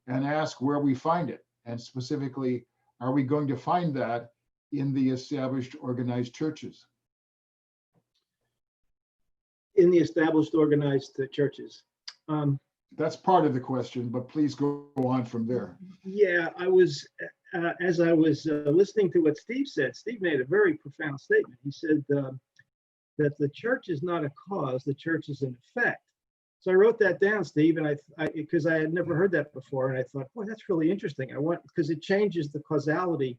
B: and ask where we find it. And specifically, are we going to find that in the established organized churches?
A: In the established organized churches.
B: That's part of the question, but please go on from there.
A: Yeah, I was, as I was listening to what Steve said, Steve made a very profound statement. He said that the church is not a cause, the church is an effect. So I wrote that down, Steve, and because I had never heard that before, and I thought, boy, that's really interesting. Because it changes the causality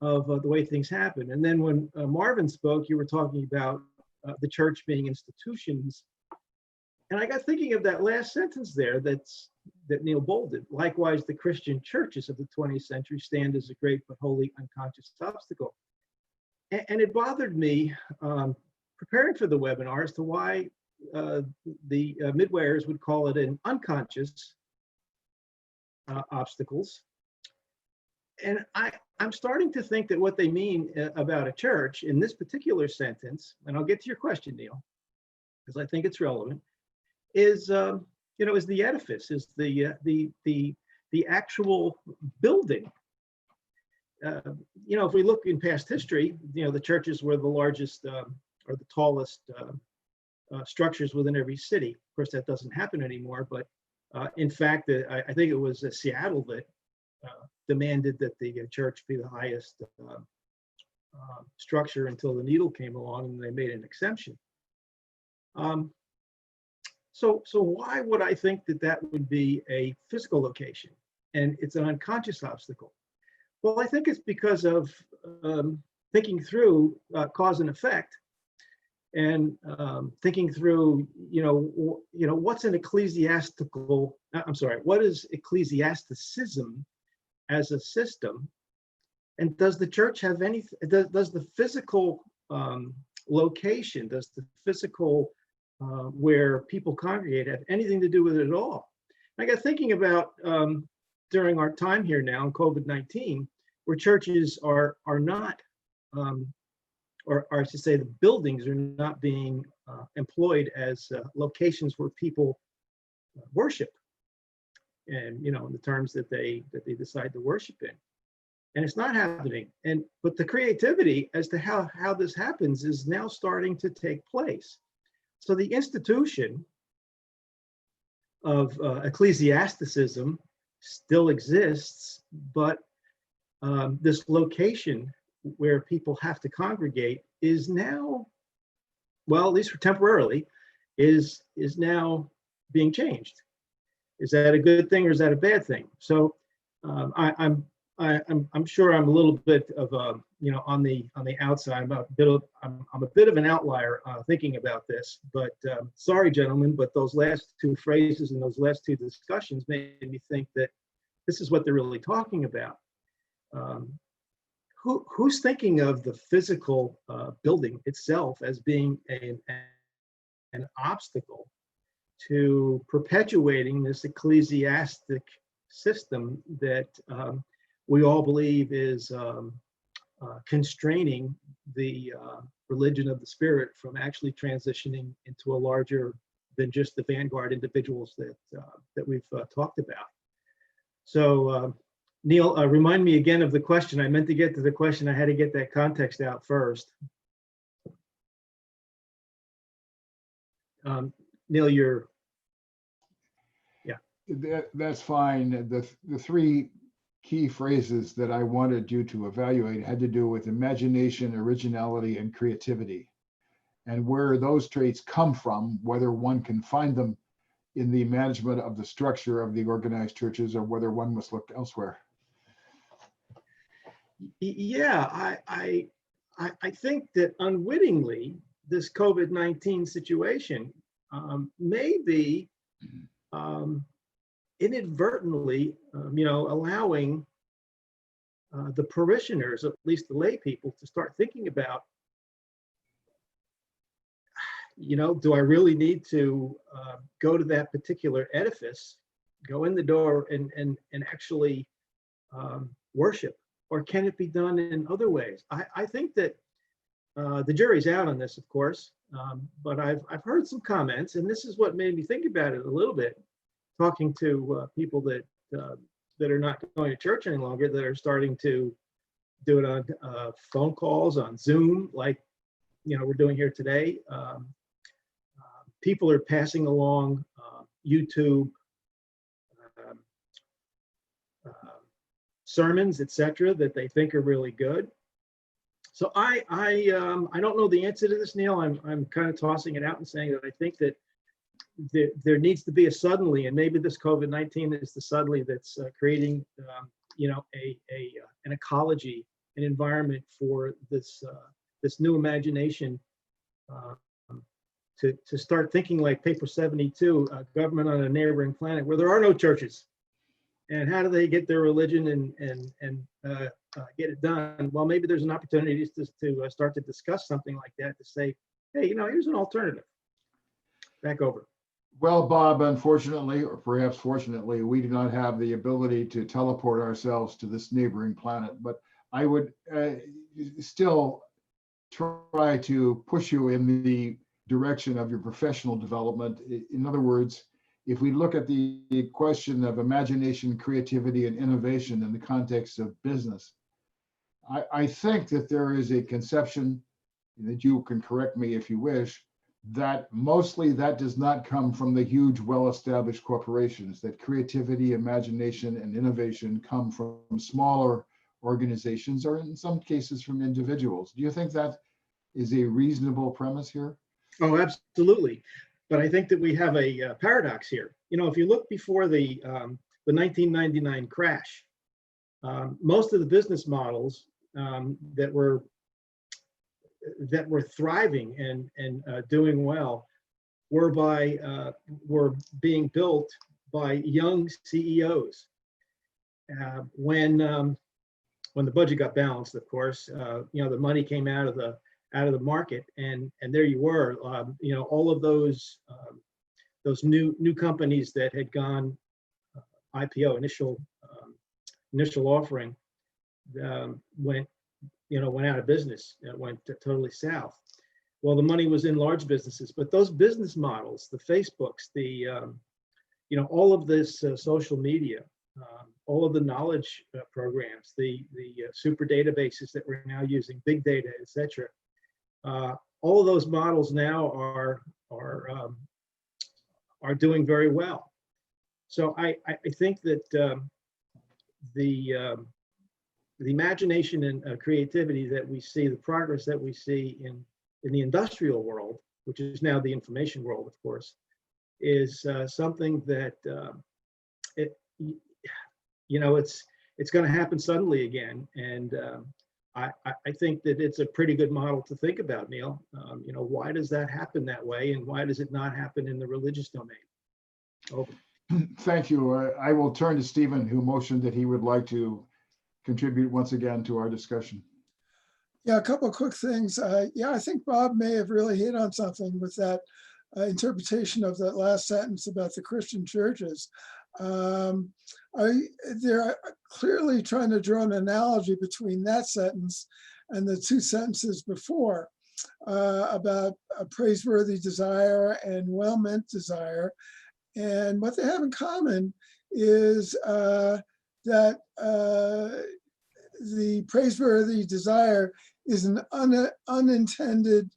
A: of the way things happen. And then when Marvin spoke, you were talking about the church being institutions. And I got thinking of that last sentence there that Neil bolded. Likewise, the Christian churches of the 20th century stand as a great but wholly unconscious obstacle. And it bothered me preparing for the webinar as to why the midwayers would call it an unconscious obstacles. And I'm starting to think that what they mean about a church in this particular sentence, and I'll get to your question, Neil, because I think it's relevant, is is the edifice, is the actual building. If we look in past history, the churches were the largest or the tallest structures within every city. Of course, that doesn't happen anymore, but in fact, I think it was Seattle that demanded that the church be the highest structure until the needle came along and they made an exemption. So why would I think that would be a physical location and it's an unconscious obstacle? Well, I think it's because of thinking through cause and effect, and thinking through, what's an ecclesiastical, what is ecclesiasticism as a system? And does the church have any, does the physical location, does the physical where people congregate have anything to do with it at all? I got thinking about during our time here now in COVID-19, where churches are not, or I should say the buildings are not being employed as locations where people worship, and in the terms that they decide to worship in. And it's not happening. But the creativity as to how this happens is now starting to take place. So the institution of ecclesiasticism still exists, but this location where people have to congregate is now, well, at least for temporarily, is now being changed. Is that a good thing or is that a bad thing? So I'm sure I'm a little bit of on the outside. I'm a bit of an outlier thinking about this. But sorry, gentlemen, but those last two phrases and those last two discussions made me think that this is what they're really talking about. Who's thinking of the physical building itself as being an obstacle to perpetuating this ecclesiastic system that we all believe is constraining the religion of the Spirit from actually transitioning into a larger than just the vanguard individuals that we've talked about. So Neil, remind me again of the question. I meant to get to the question. I had to get that context out first. Neil,
B: That's fine. The three key phrases that I wanted you to evaluate had to do with imagination, originality, and creativity, and where those traits come from, whether one can find them in the management of the structure of the organized churches or whether one must look elsewhere.
A: Yeah, I think that unwittingly, this COVID-19 situation may be inadvertently, allowing the parishioners, at least the lay people, to start thinking about, do I really need to go to that particular edifice, go in the door and actually worship, or can it be done in other ways? I think that the jury's out on this, of course, but I've heard some comments, and this is what made me think about it a little bit, talking to people that are not going to church any longer, that are starting to do it on phone calls, on Zoom, like we're doing here today. People are passing along YouTube sermons, etc., that they think are really good. So I don't know the answer to this, Neil. I'm kind of tossing it out and saying that I think that there needs to be a suddenly, and maybe this COVID-19 is the suddenly that's creating an ecology, an environment for this new imagination to start thinking like Paper 72, government on a neighboring planet where there are no churches. And how do they get their religion and get it done? Well, maybe there's an opportunity to start to discuss something like that, to say, hey, here's an alternative. Back over.
B: Well, Bob, unfortunately, or perhaps fortunately, we do not have the ability to teleport ourselves to this neighboring planet, but I would still try to push you in the direction of your professional development. In other words, if we look at the question of imagination, creativity, and innovation in the context of business, I think that there is a conception, that you can correct me if you wish, that mostly that does not come from the huge, well-established corporations, that creativity, imagination, and innovation come from smaller organizations, or in some cases from individuals. Do you think that is a reasonable premise here?
A: Oh, absolutely. But I think that we have a paradox here. If you look before the 1999 crash, most of the business models that were thriving and doing well were being built by young CEOs. When the budget got balanced, of course, the money came out of the market, and there you were, all of those new companies that had gone IPO, initial offering, went out of business. It went totally south. Well, the money was in large businesses, but those business models, the Facebooks, all of this social media, all of the knowledge programs, the super databases that we're now using, big data, etc. All of those models now are doing very well. So I think that the imagination and creativity that we see, the progress that we see in the industrial world, which is now the information world, of course, is something that it's going to happen suddenly again. And I think that it's a pretty good model to think about, Neil. Why does that happen that way, and why does it not happen in the religious domain? Over.
B: Thank you. I will turn to Stephen, who motioned that he would like to contribute once again to our discussion.
F: Yeah, a couple of quick things. I think Bob may have really hit on something with that interpretation of that last sentence about the Christian churches. They're clearly trying to draw an analogy between that sentence and the two sentences before about a praiseworthy desire and well-meant desire. And what they have in common is that the praiseworthy desire is an unintended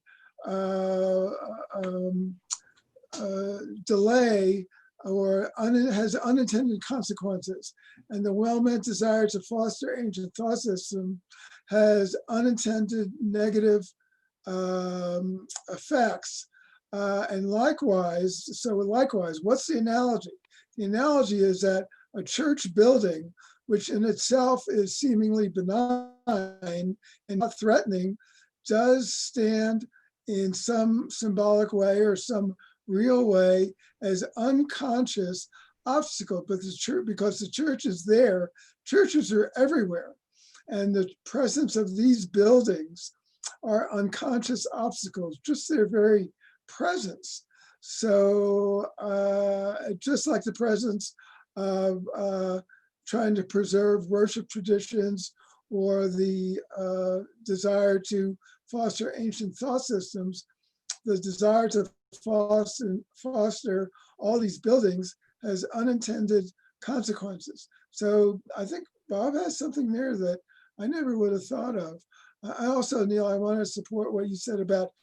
F: delay or has unintended consequences. And the well-meant desire to foster ancient thought system has unintended negative effects. And likewise, what's the analogy? The analogy is that a church building, which in itself is seemingly benign and not threatening, does stand in some symbolic way or some real way as unconscious obstacle. But the church, because the church is there, churches are everywhere. And the presence of these buildings are unconscious obstacles, just their very presence. So just like the presence of trying to preserve worship traditions or the desire to foster ancient thought systems, the desire to foster all these buildings has unintended consequences. So I think Bob has something there that I never would have thought of. I also, Neil, I want to support what you said about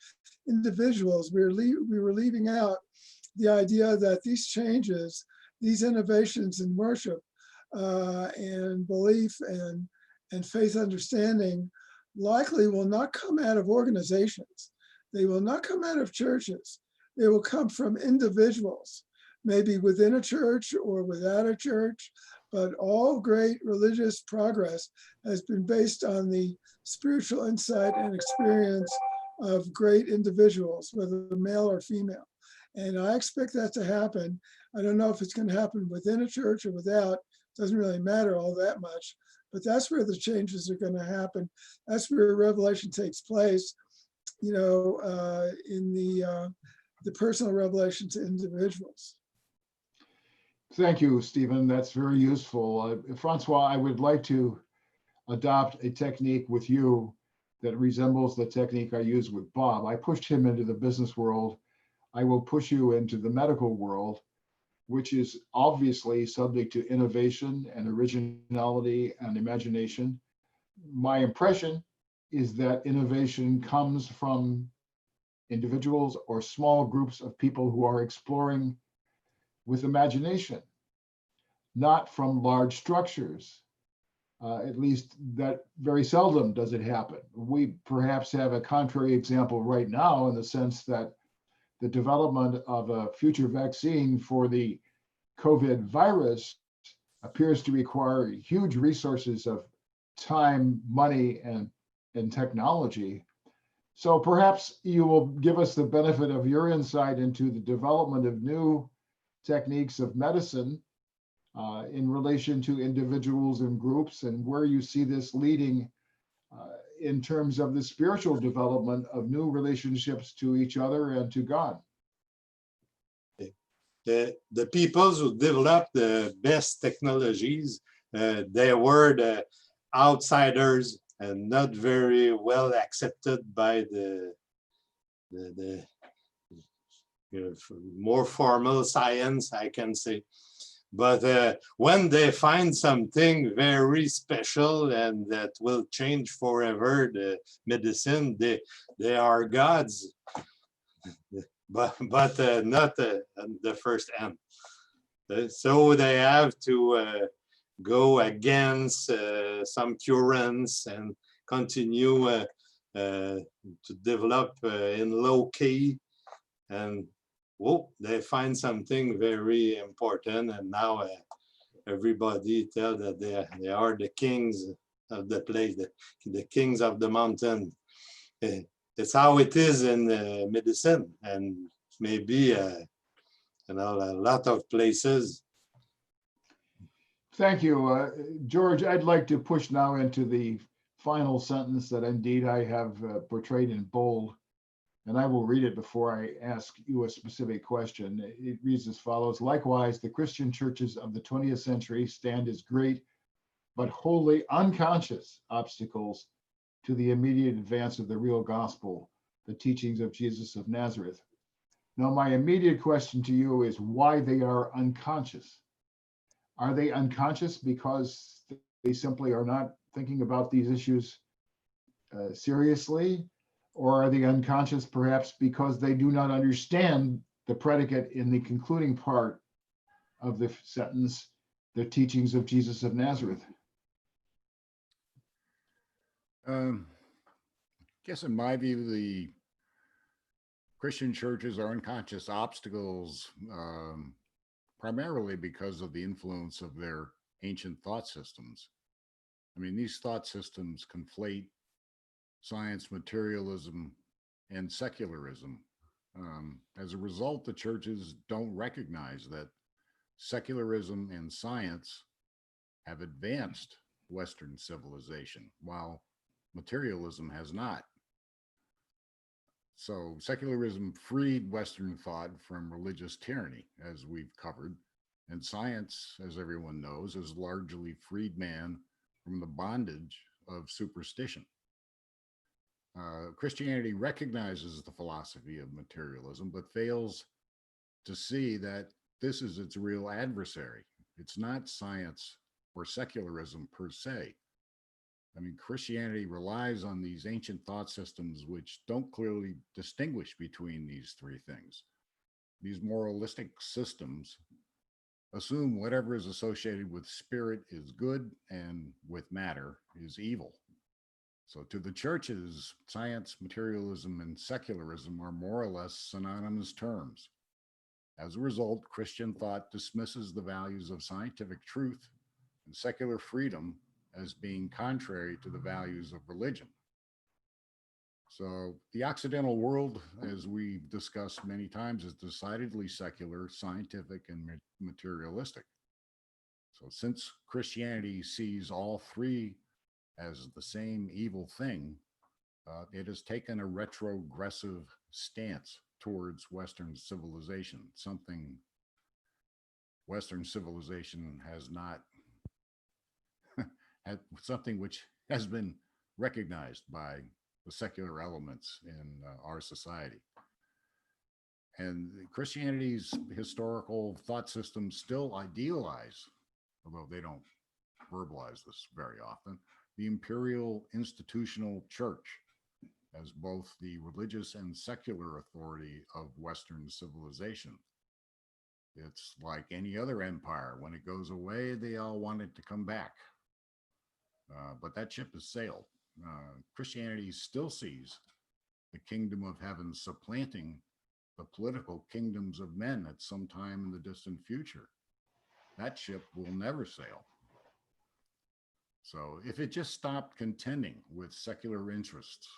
F: individuals. We were leaving out the idea that these changes, these innovations in worship and belief and faith understanding likely will not come out of organizations. They will not come out of churches. They will come from individuals, maybe within a church or without a church, but all great religious progress has been based on the spiritual insight and experience of great individuals, whether male or female. And I expect that to happen. I don't know if it's going to happen within a church or without. Doesn't really matter all that much, but that's where the changes are going to happen. That's where revelation takes place, you know, in the personal revelation to individuals.
B: Thank you, Stephen. That's very useful. Francois, I would like to adopt a technique with you that resembles the technique I used with Bob. I pushed him into the business world. I will push you into the medical world, which is obviously subject to innovation and originality and imagination. My impression is that innovation comes from individuals or small groups of people who are exploring with imagination, not from large structures. At least that very seldom does it happen. We perhaps have a contrary example right now in the sense that the development of a future vaccine for the COVID virus appears to require huge resources of time, money, and technology. So perhaps you will give us the benefit of your insight into the development of new techniques of medicine in relation to individuals and groups, and where you see this leading in terms of the spiritual development of new relationships to each other and to God.
E: The peoples who developed the best technologies, they were the outsiders and not very well accepted by the more formal science, I can say. But when they find something very special and that will change forever the medicine, they are gods, but not on the first hand. So they have to go against some currents and continue to develop in low key, and whoa, they find something very important, and now everybody tell that they are the kings of the place, the kings of the mountain. It's how it is in medicine, and maybe a lot of places.
B: Thank you, George. I'd like to push now into the final sentence that indeed I have portrayed in bold. And I will read it before I ask you a specific question. It reads as follows: likewise, the Christian churches of the 20th century stand as great, but wholly unconscious obstacles to the immediate advance of the real gospel, the teachings of Jesus of Nazareth. Now, my immediate question to you is why they are unconscious. Are they unconscious because they simply are not thinking about these issues seriously? Or are they unconscious perhaps because they do not understand the predicate in the concluding part of the sentence, the teachings of Jesus of Nazareth?
D: Guess in my view, the Christian churches are unconscious obstacles primarily because of the influence of their ancient thought systems. I mean, these thought systems conflate science, materialism, and secularism. As a result, the churches don't recognize that secularism and science have advanced Western civilization, while materialism has not. So secularism freed Western thought from religious tyranny, as we've covered, and science, as everyone knows, has largely freed man from the bondage of superstition. Christianity recognizes the philosophy of materialism, but fails to see that this is its real adversary. It's not science or secularism per se. I mean, Christianity relies on these ancient thought systems which don't clearly distinguish between these three things. These moralistic systems assume whatever is associated with spirit is good and with matter is evil. So to the churches, science, materialism, and secularism are more or less synonymous terms. As a result, Christian thought dismisses the values of scientific truth and secular freedom as being contrary to the values of religion. So the Occidental world, as we've discussed many times, is decidedly secular, scientific, and materialistic. So since Christianity sees all three as the same evil thing, it has taken a retrogressive stance towards Western civilization, something Western civilization has not, something which has been recognized by the secular elements in our society. And Christianity's historical thought systems still idealize, although they don't verbalize this very often, the imperial institutional church as both the religious and secular authority of Western civilization. It's like any other empire. When it goes away, they all want it to come back. But that ship has sailed. Christianity still sees the kingdom of heaven supplanting the political kingdoms of men at some time in the distant future. That ship will never sail. So if it just stopped contending with secular interests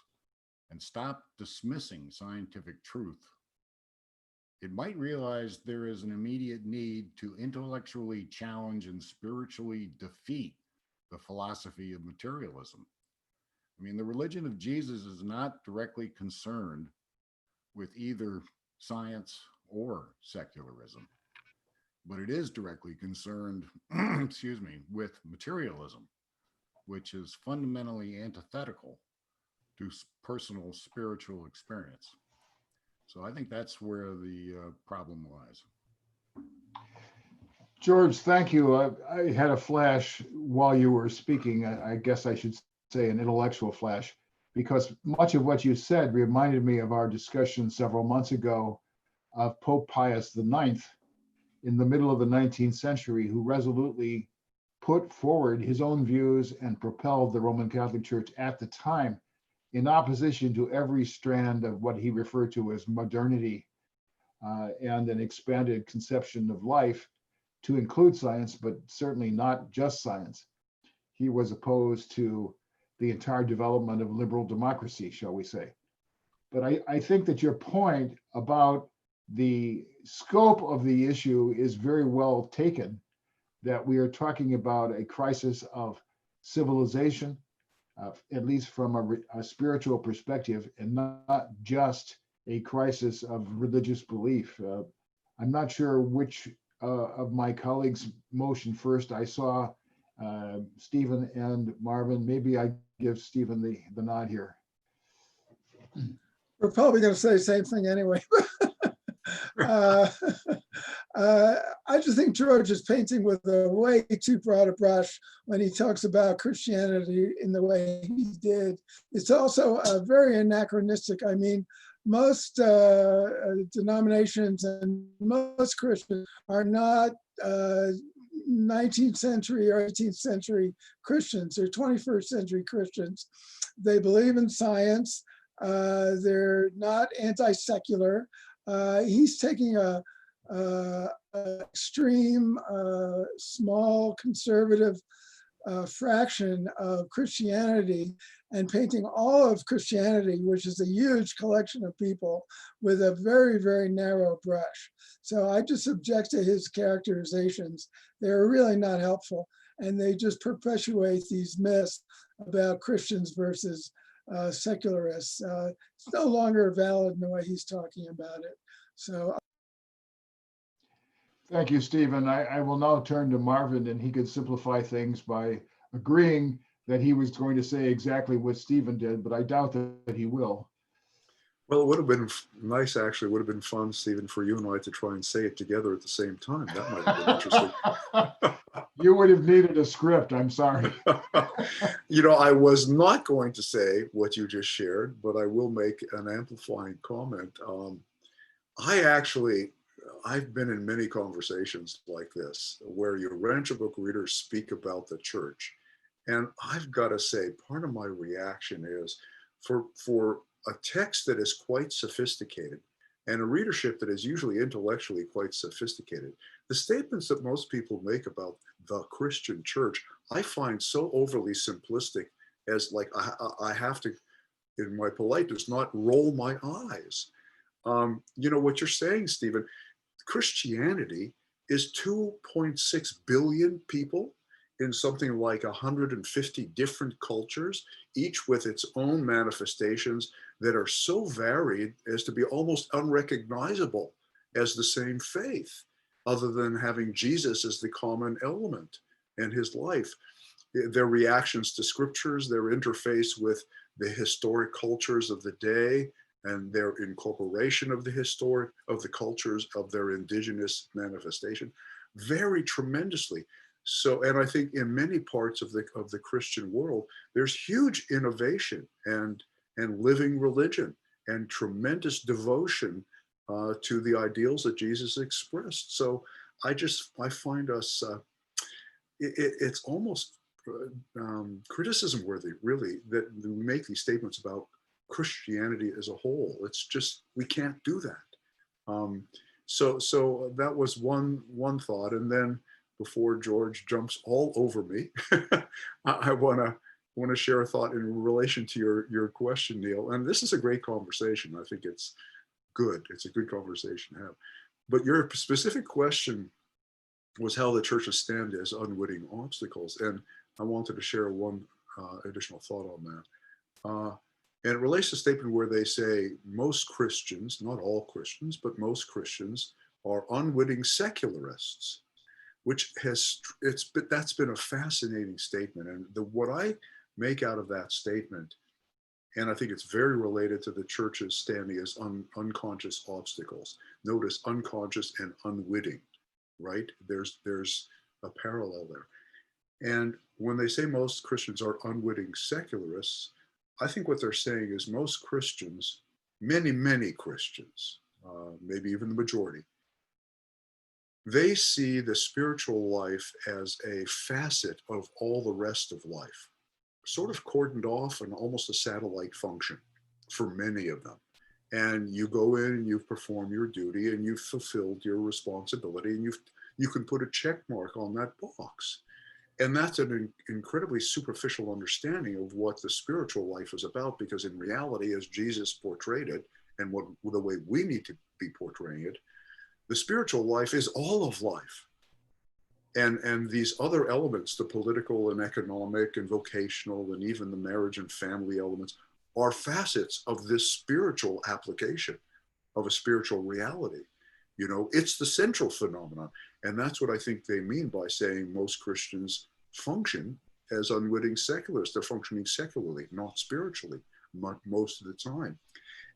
D: and stopped dismissing scientific truth, it might realize there is an immediate need to intellectually challenge and spiritually defeat the philosophy of materialism. I mean, the religion of Jesus is not directly concerned with either science or secularism, but it is directly concerned, excuse me, with materialism, which is fundamentally antithetical to personal spiritual experience. So I think that's where the problem lies.
B: George, thank you. I had a flash while you were speaking. I guess I should say an intellectual flash, because much of what you said reminded me of our discussion several months ago of Pope Pius IX in the middle of the 19th century, who resolutely put forward his own views and propelled the Roman Catholic Church at the time in opposition to every strand of what he referred to as modernity and an expanded conception of life to include science, but certainly not just science. He was opposed to the entire development of liberal democracy, shall we say. But I think that your point about the scope of the issue is very well taken, that we are talking about a crisis of civilization, at least from a spiritual perspective, and not just a crisis of religious belief. I'm not sure which of my colleagues motion first. I saw Stephen and Marvin. Maybe I give Stephen the nod here.
F: We're probably going to say the same thing anyway. I just think George is painting with a way too broad a brush when he talks about Christianity in the way he did. It's also very anachronistic. I mean, most denominations and most Christians are not 19th century or 18th century Christians. They're 21st century Christians. They believe in science. They're not anti-secular. He's taking a extreme, small, conservative fraction of Christianity and painting all of Christianity, which is a huge collection of people, with a very, very narrow brush. So I just object to his characterizations. They're really not helpful, and they just perpetuate these myths about Christians versus secularists. It's no longer valid in the way he's talking about it. So
B: Thank you, Stephen. I will now turn to Marvin, and he could simplify things by agreeing that he was going to say exactly what Stephen did, but I doubt that he will.
C: Well, it would have been nice, actually. It would have been fun, Stephen, for you and I to try and say it together at the same time. That might have been interesting.
B: You would have needed a script. I'm sorry.
C: You know, I was not going to say what you just shared, but I will make an amplifying comment. I've been in many conversations like this where your Rancher Book readers speak about the church. And I've got to say, part of my reaction is for a text that is quite sophisticated and a readership that is usually intellectually quite sophisticated, the statements that most people make about the Christian church, I find so overly simplistic as like I have to, in my politeness, not roll my eyes. You know, what you're saying, Stephen, Christianity is 2.6 billion people in something like 150 different cultures, each with its own manifestations that are so varied as to be almost unrecognizable as the same faith, other than having Jesus as the common element in his life. Their reactions to scriptures, their interface with the historic cultures of the day, and their incorporation of the cultures of their indigenous manifestation vary tremendously. So, and I think in many parts of the Christian world, there's huge innovation and living religion and tremendous devotion to the ideals that Jesus expressed. So I find us, it's almost criticism worthy, really, that we make these statements about Christianity as a whole. It's just, we can't do that. So that was one thought. And then before George jumps all over me, I want to share a thought in relation to your question, Neil. And this is a great conversation. I think it's good. It's a good conversation to have. But your specific question was how the churches stand as unwitting obstacles. And I wanted to share one additional thought on that. And it relates to a statement where they say most Christians, not all Christians, but most Christians are unwitting secularists, which that's been a fascinating statement. And what I make out of that statement, and I think it's very related to the church's standing as unconscious obstacles. Notice unconscious and unwitting, right? There's a parallel there. And when they say most Christians are unwitting secularists, I think what they're saying is most Christians, many Christians, maybe even the majority, they see the spiritual life as a facet of all the rest of life, sort of cordoned off and almost a satellite function for many of them. And you go in and you perform your duty and you've fulfilled your responsibility and you can put a check mark on that box. And that's an incredibly superficial understanding of what the spiritual life is about, because in reality, as Jesus portrayed it, and the way we need to be portraying it, the spiritual life is all of life. And these other elements, the political and economic and vocational and even the marriage and family elements, are facets of this spiritual application of a spiritual reality. You know, it's the central phenomenon. And that's what I think they mean by saying most Christians function as unwitting secularists. They're functioning secularly, not spiritually, most of the time.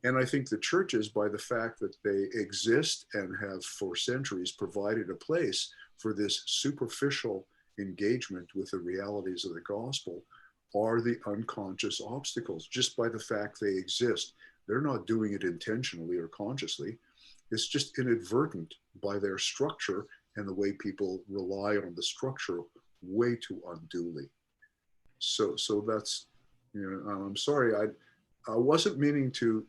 C: And I think the churches, by the fact that they exist and have for centuries provided a place for this superficial engagement with the realities of the gospel, are the unconscious obstacles. Just by the fact they exist, they're not doing it intentionally or consciously. It's just inadvertent by their structure and the way people rely on the structure way too unduly. So that's, I'm sorry, I wasn't meaning to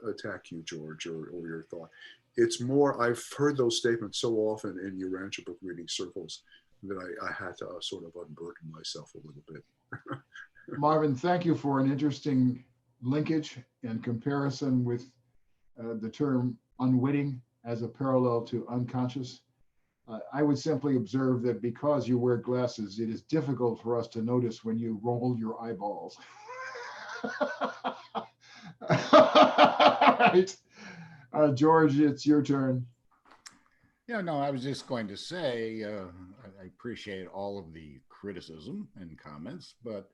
C: attack you, George, or your thought. It's more, I've heard those statements so often in Urantia book reading circles that I had to sort of unburden myself a little bit.
B: Marvin, thank you for an interesting linkage and comparison with the term unwitting as a parallel to unconscious. I would simply observe that because you wear glasses, it is difficult for us to notice when you roll your eyeballs. Right. George, it's your turn.
D: Yeah, no, I was just going to say, I appreciate all of the criticism and comments, but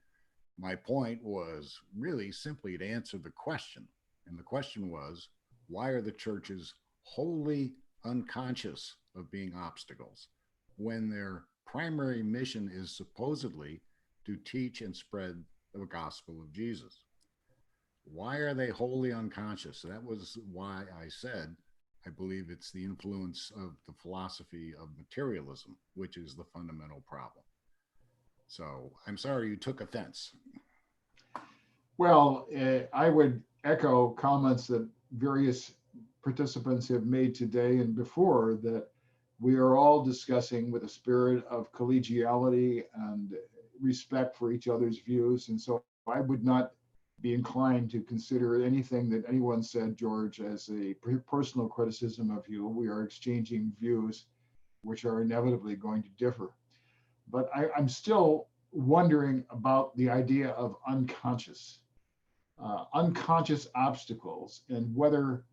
D: my point was really simply to answer the question. And the question was, why are the churches wholly unconscious of being obstacles when their primary mission is supposedly to teach and spread the gospel of Jesus? Why are they wholly unconscious? That was why I said I believe it's the influence of the philosophy of materialism, which is the fundamental problem. So I'm sorry you took offense.
B: Well, I would echo comments that various participants have made today and before, that we are all discussing with a spirit of collegiality and respect for each other's views. And so I would not be inclined to consider anything that anyone said, George, as a personal criticism of you. We are exchanging views which are inevitably going to differ. But I'm still wondering about the idea of unconscious obstacles, and whether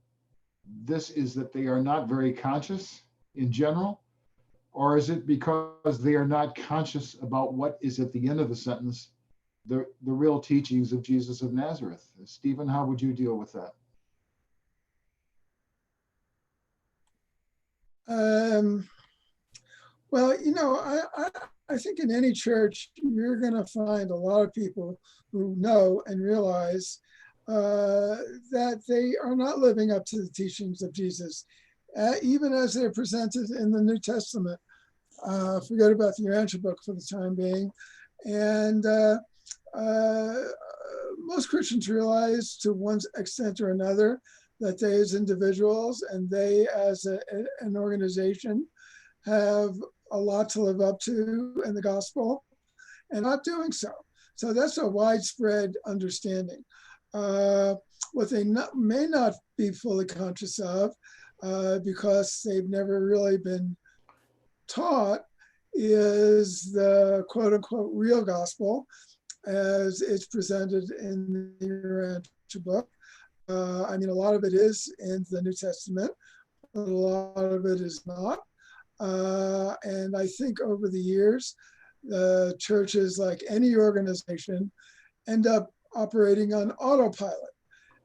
B: this is that they are not very conscious in general, or is it because they are not conscious about what is at the end of the sentence, the real teachings of Jesus of Nazareth? Stephen, how would you deal with that?
F: Well, I think in any church, you're going to find a lot of people who know and realize that they are not living up to the teachings of Jesus, even as they're presented in the New Testament. Forget about the Urantia book for the time being. And most Christians realize to one extent or another that they as individuals and they as an organization have a lot to live up to in the gospel and not doing so. So that's a widespread understanding. What they may not be fully conscious of, because they've never really been taught, is the quote unquote real gospel as it's presented in the Urantia book. I mean, a lot of it is in the New Testament, but a lot of it is not. And I think over the years, churches, like any organization, end up operating on autopilot.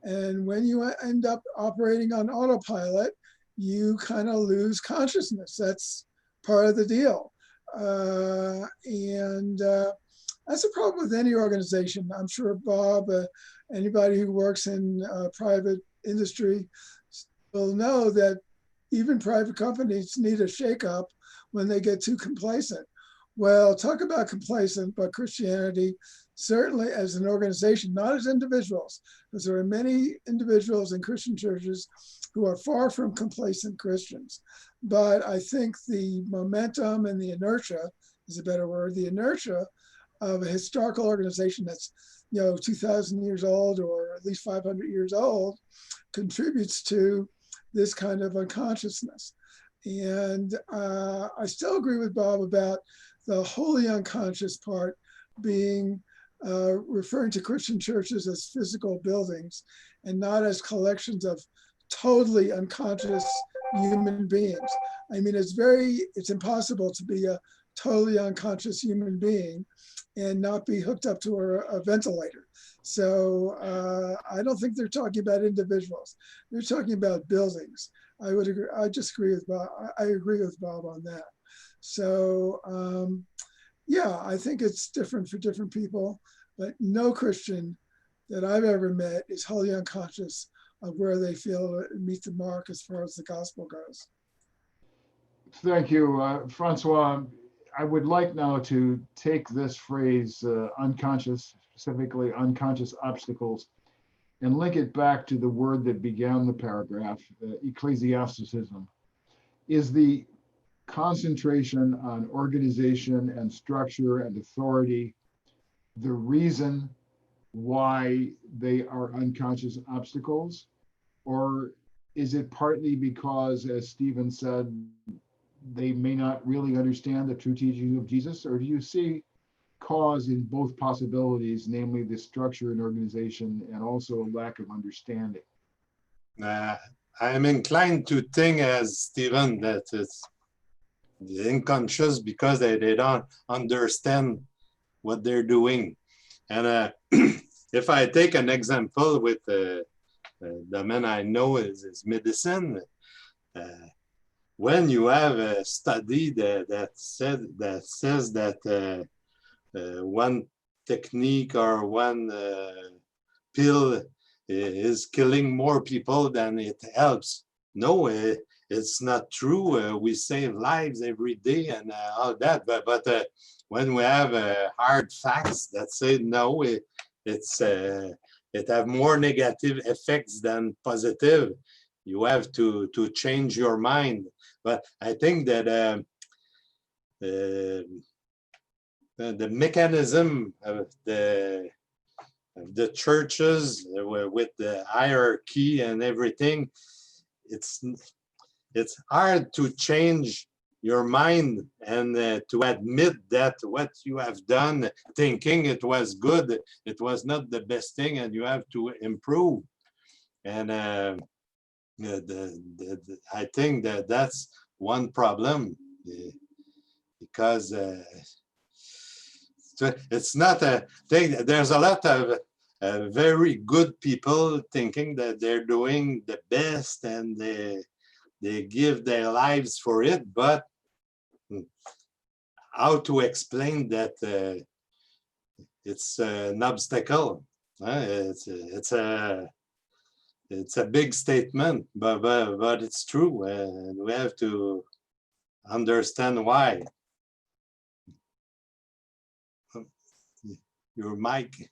F: And when you end up operating on autopilot, you kind of lose consciousness. That's part of the deal. That's a problem with any organization. I'm sure Bob, anybody who works in private industry will know that even private companies need a shakeup when they get too complacent. Well, talk about complacent, but Christianity, certainly as an organization, not as individuals, because there are many individuals in Christian churches who are far from complacent Christians. But I think the momentum and the inertia is a better word, the inertia of a historical organization that's 2,000 years old or at least 500 years old contributes to this kind of unconsciousness. And I still agree with Bob about the wholly unconscious part being referring to Christian churches as physical buildings and not as collections of totally unconscious human beings. I mean, it's impossible to be a totally unconscious human being and not be hooked up to a ventilator. So I don't think they're talking about individuals. They're talking about buildings. I would agree. I just agree with Bob. I agree with Bob on that. So yeah, I think it's different for different people, but no Christian that I've ever met is wholly unconscious of where they feel meet the mark as far as the gospel goes.
B: Thank you, Francois. I would like now to take this phrase, unconscious, specifically unconscious obstacles, and link it back to the word that began the paragraph, ecclesiasticism. Is the concentration on organization and structure and authority the reason why they are unconscious obstacles? Or is it partly because, as Stephen said, they may not really understand the true teaching of Jesus? Or do you see cause in both possibilities, namely the structure and organization, and also a lack of understanding?
E: I'm inclined to think as Stephen that it's unconscious because they don't understand what they're doing. And if I take an example with the man I know is medicine, when you have a study that says that one technique or one pill is killing more people than it helps. No, it's not true. We save lives every day and all that. But when we have hard facts that say no, it have more negative effects than positive, you have to change your mind. But I think that the mechanism of the churches with the hierarchy and everything, it's hard to change your mind and to admit that what you have done, thinking it was good, it was not the best thing, and you have to improve. And I think that that's one problem, because it's not a thing. There's a lot of very good people thinking that they're doing the best and they give their lives for it, but how to explain that it's an obstacle? It's a big statement, but it's true, and we have to understand why. Your mic.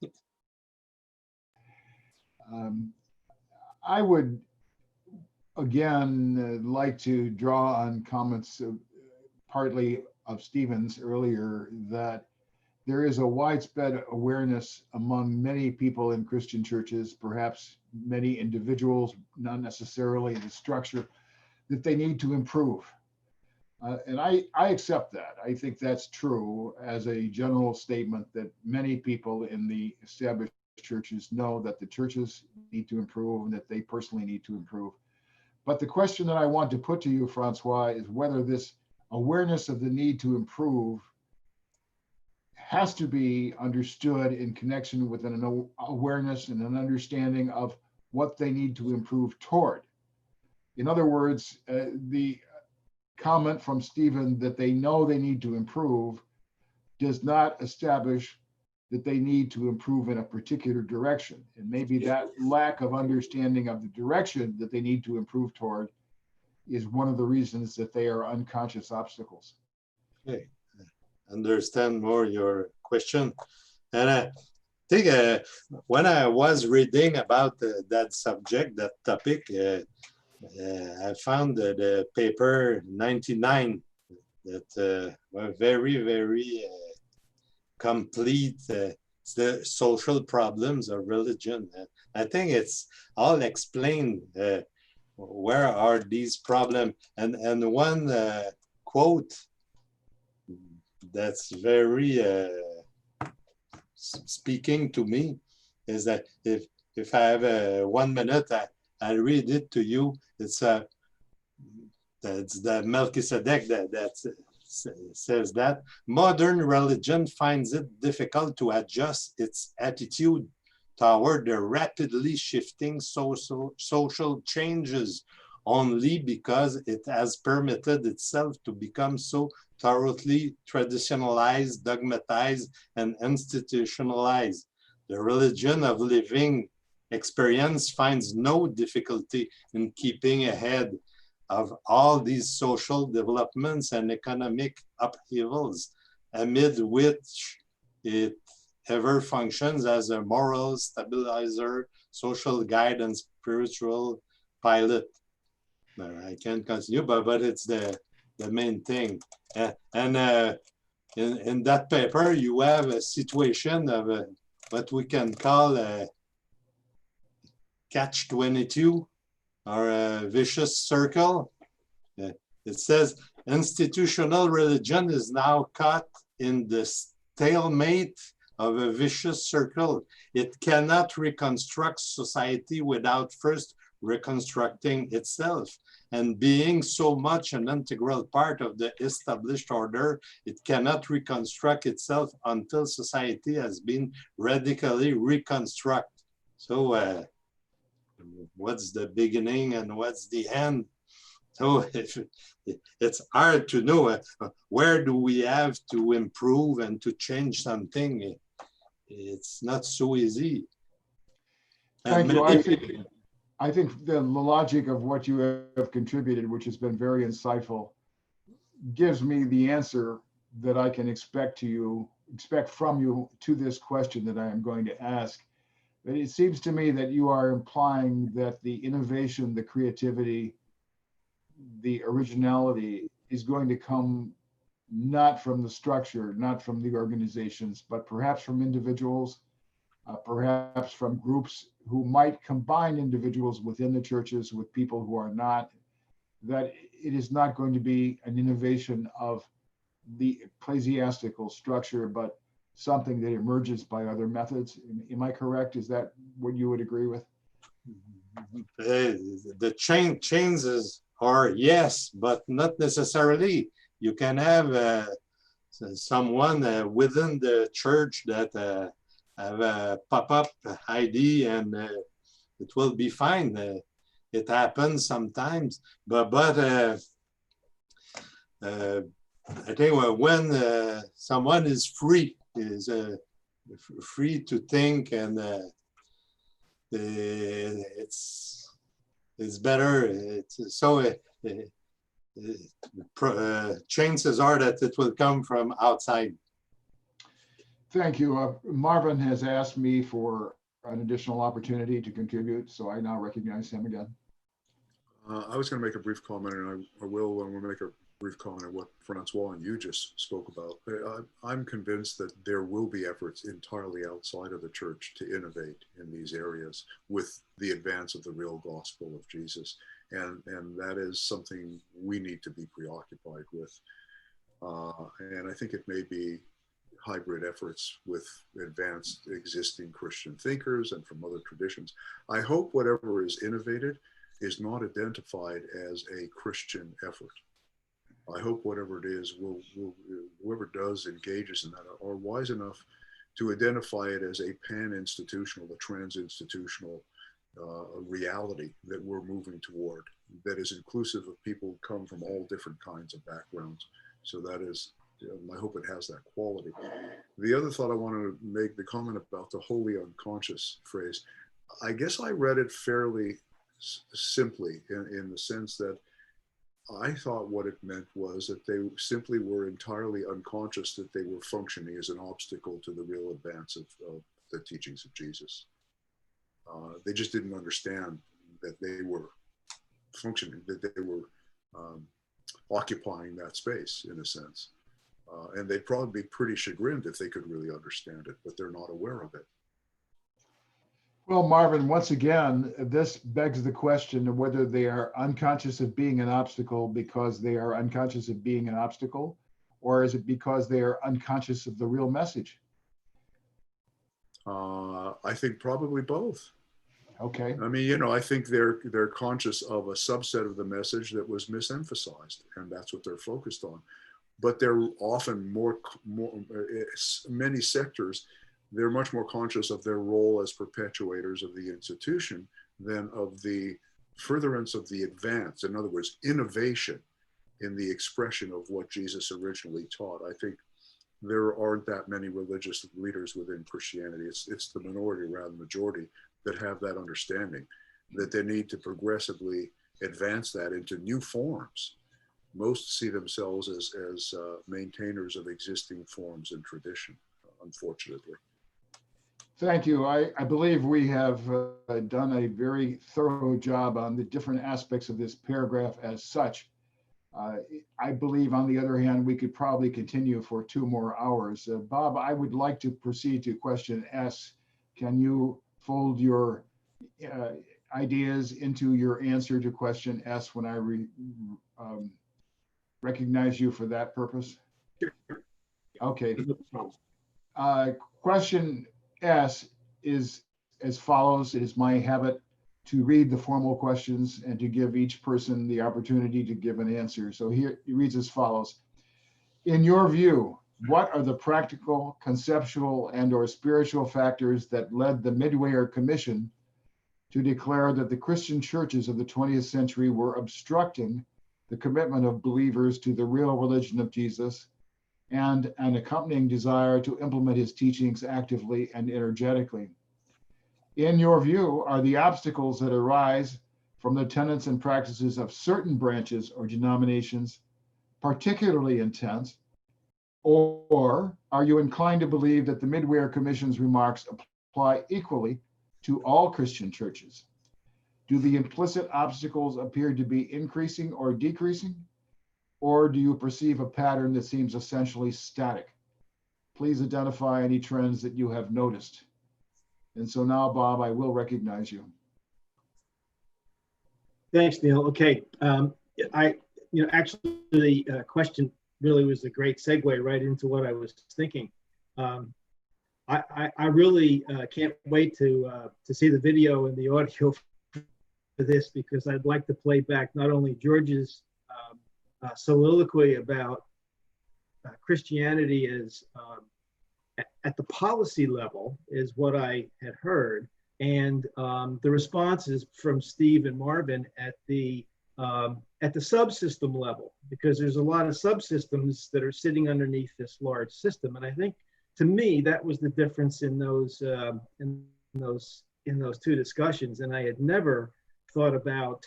B: I would again like to draw on comments partly of Stephen's earlier, that there is a widespread awareness among many people in Christian churches, perhaps many individuals, not necessarily in the structure, that they need to improve. And I accept that. I think that's true as a general statement, that many people in the established churches know that the churches need to improve and that they personally need to improve. But the question that I want to put to you, Francois, is whether this awareness of the need to improve has to be understood in connection with an awareness and an understanding of what they need to improve toward. In other words, the comment from Stephen that they know they need to improve does not establish that they need to improve in a particular direction. And maybe that lack of understanding of the direction that they need to improve toward is one of the reasons that they are unconscious obstacles.
E: Okay, understand more your question. And I think when I was reading about that subject, that topic, I found the paper 99 that were very, very complete. It's the social problems of religion. I think it's all explained. Where are these problems? And one quote that's very speaking to me is that if I have 1 minute, I read it to you. It's the Melchizedek that says that modern religion finds it difficult to adjust its attitude toward the rapidly shifting social changes only because it has permitted itself to become so thoroughly traditionalized, dogmatized, and institutionalized. The religion of living experience finds no difficulty in keeping ahead of all these social developments and economic upheavals, amid which it ever functions as a moral stabilizer, social guide, and spiritual pilot. I can't continue, but it's the main thing. In that paper, you have a situation of what we can call a catch-22 or a vicious circle. It says institutional religion is now caught in the stalemate of a vicious circle. It cannot reconstruct society without first reconstructing itself. And being so much an integral part of the established order, it cannot reconstruct itself until society has been radically reconstructed. So what's the beginning and what's the end? So it's hard to know where do we have to improve and to change something. It's not so easy.
B: Thank you. I think the logic of what you have contributed, which has been very insightful, gives me the answer that I can expect from you to this question that I am going to ask. But it seems to me that you are implying that the innovation, the creativity, the originality is going to come not from the structure, not from the organizations, but perhaps from individuals, perhaps from groups who might combine individuals within the churches with people who are not, that it is not going to be an innovation of the ecclesiastical structure, but something that emerges by other methods. Am I correct? Is that what you would agree with?
E: The changes are yes, but not necessarily. You can have someone within the church that have a pop-up ID and it will be fine. It happens sometimes, but I think when someone is free to think, and it's better. Chances are that it will come from outside.
B: Thank you. Marvin has asked me for an additional opportunity to contribute, so I now recognize him again.
C: I was going to make a brief comment, and I will when we make a brief comment on what Francois and you just spoke about. I'm convinced that there will be efforts entirely outside of the church to innovate in these areas with the advance of the real gospel of Jesus. And that is something we need to be preoccupied with. And I think it may be hybrid efforts with advanced existing Christian thinkers and from other traditions. I hope whatever is innovated is not identified as a Christian effort. I hope whatever it is, whoever does engages in that are wise enough to identify it as a pan-institutional, a trans-institutional reality that we're moving toward, that is inclusive of people who come from all different kinds of backgrounds. So that is, I hope it has that quality. The other thought I wanted to make, the comment about the wholly unconscious phrase, I guess I read it fairly simply in the sense that I thought what it meant was that they simply were entirely unconscious that they were functioning as an obstacle to the real advance of the teachings of Jesus. They just didn't understand that they were functioning, that they were occupying that space in a sense. And they'd probably be pretty chagrined if they could really understand it, but they're not aware of it.
B: Well, Marvin, once again, this begs the question of whether they are unconscious of being an obstacle because they are unconscious of being an obstacle, or is it because they are unconscious of the real message?
C: I think probably both.
B: Okay.
C: I mean, I think they're conscious of a subset of the message that was misemphasized, and that's what they're focused on. But they're often many sectors they're much more conscious of their role as perpetuators of the institution than of the furtherance of the advance. In other words, innovation in the expression of what Jesus originally taught. I think there aren't that many religious leaders within Christianity. It's the minority rather than the majority that have that understanding that they need to progressively advance that into new forms. Most see themselves as maintainers of existing forms and tradition, unfortunately.
B: Thank you. I believe we have done a very thorough job on the different aspects of this paragraph as such. I believe, on the other hand, we could probably continue for 2 more hours. Bob, I would like to proceed to question S. Can you fold your ideas into your answer to question S when I recognize you for that purpose?
A: Sure.
B: Okay. Question S is as follows. It is my habit to read the formal questions and to give each person the opportunity to give an answer. So here it reads as follows. In your view, what are the practical, conceptual, and/or spiritual factors that led the Midweyer Commission to declare that the Christian churches of the 20th century were obstructing the commitment of believers to the real religion of Jesus and an accompanying desire to implement his teachings actively and energetically? In your view, are the obstacles that arise from the tenets and practices of certain branches or denominations particularly intense, or are you inclined to believe that the Midweyer Commission's remarks apply equally to all Christian churches? Do the implicit obstacles appear to be increasing or decreasing, or do you perceive a pattern that seems essentially static? Please identify any trends that you have noticed. And so now, Bob, I will recognize you.
A: Thanks, Neil. Okay, actually, the question really was a great segue right into what I was thinking. I really can't wait to see the video and the audio for this, because I'd like to play back not only George's soliloquy about Christianity as at the policy level is what I had heard, and the responses from Steve and Marvin at the subsystem level, because there's a lot of subsystems that are sitting underneath this large system. And I think, to me, that was the difference in those two discussions. And I had never thought about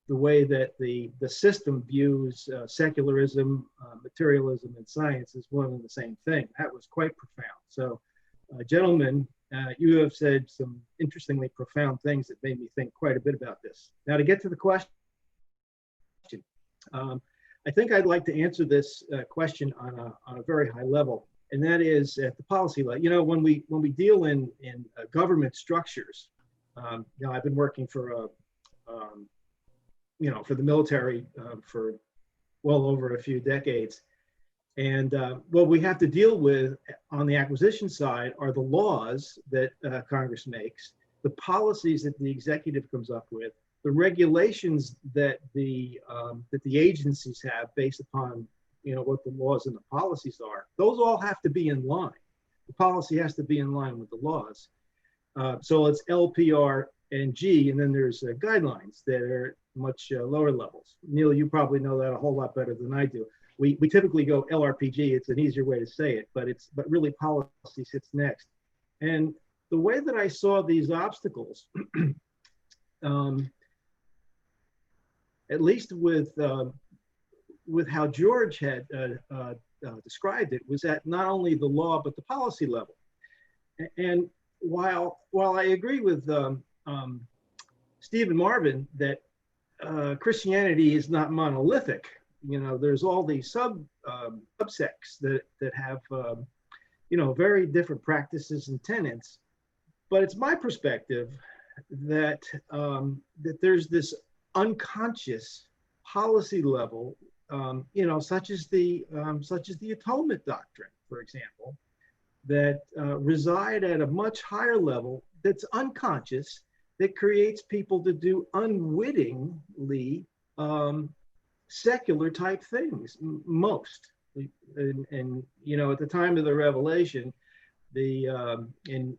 A: the way that the system views secularism, materialism, and science as one and the same thing. That was quite profound. So, gentlemen, you have said some interestingly profound things that made me think quite a bit about this. Now, to get to the question, I think I'd like to answer this question on a very high level, and that is at the policy level. You know, when we deal in government structures, I've been working for for the military for well over a few decades, and what we have to deal with on the acquisition side are the laws that Congress makes, the policies that the executive comes up with, the regulations that the agencies have based upon what the laws and the policies are. Those all have to be in line. The policy has to be in line with the laws. So it's LPR and G, and then there's guidelines that are much lower levels. Neil, you probably know that a whole lot better than I do. We typically go LRPG. It's an easier way to say it, but really policy sits next. And the way that I saw these obstacles, at least with how George had described it, was at not only the law but the policy level. And while I agree with Steve and Marvin that Christianity is not monolithic, there's all these subsects that have very different practices and tenets. But it's my perspective that there's this unconscious policy level, such as the atonement doctrine, for example, that reside at a much higher level that's unconscious, that creates people to do unwittingly secular type things, most. And at the time of the revelation, in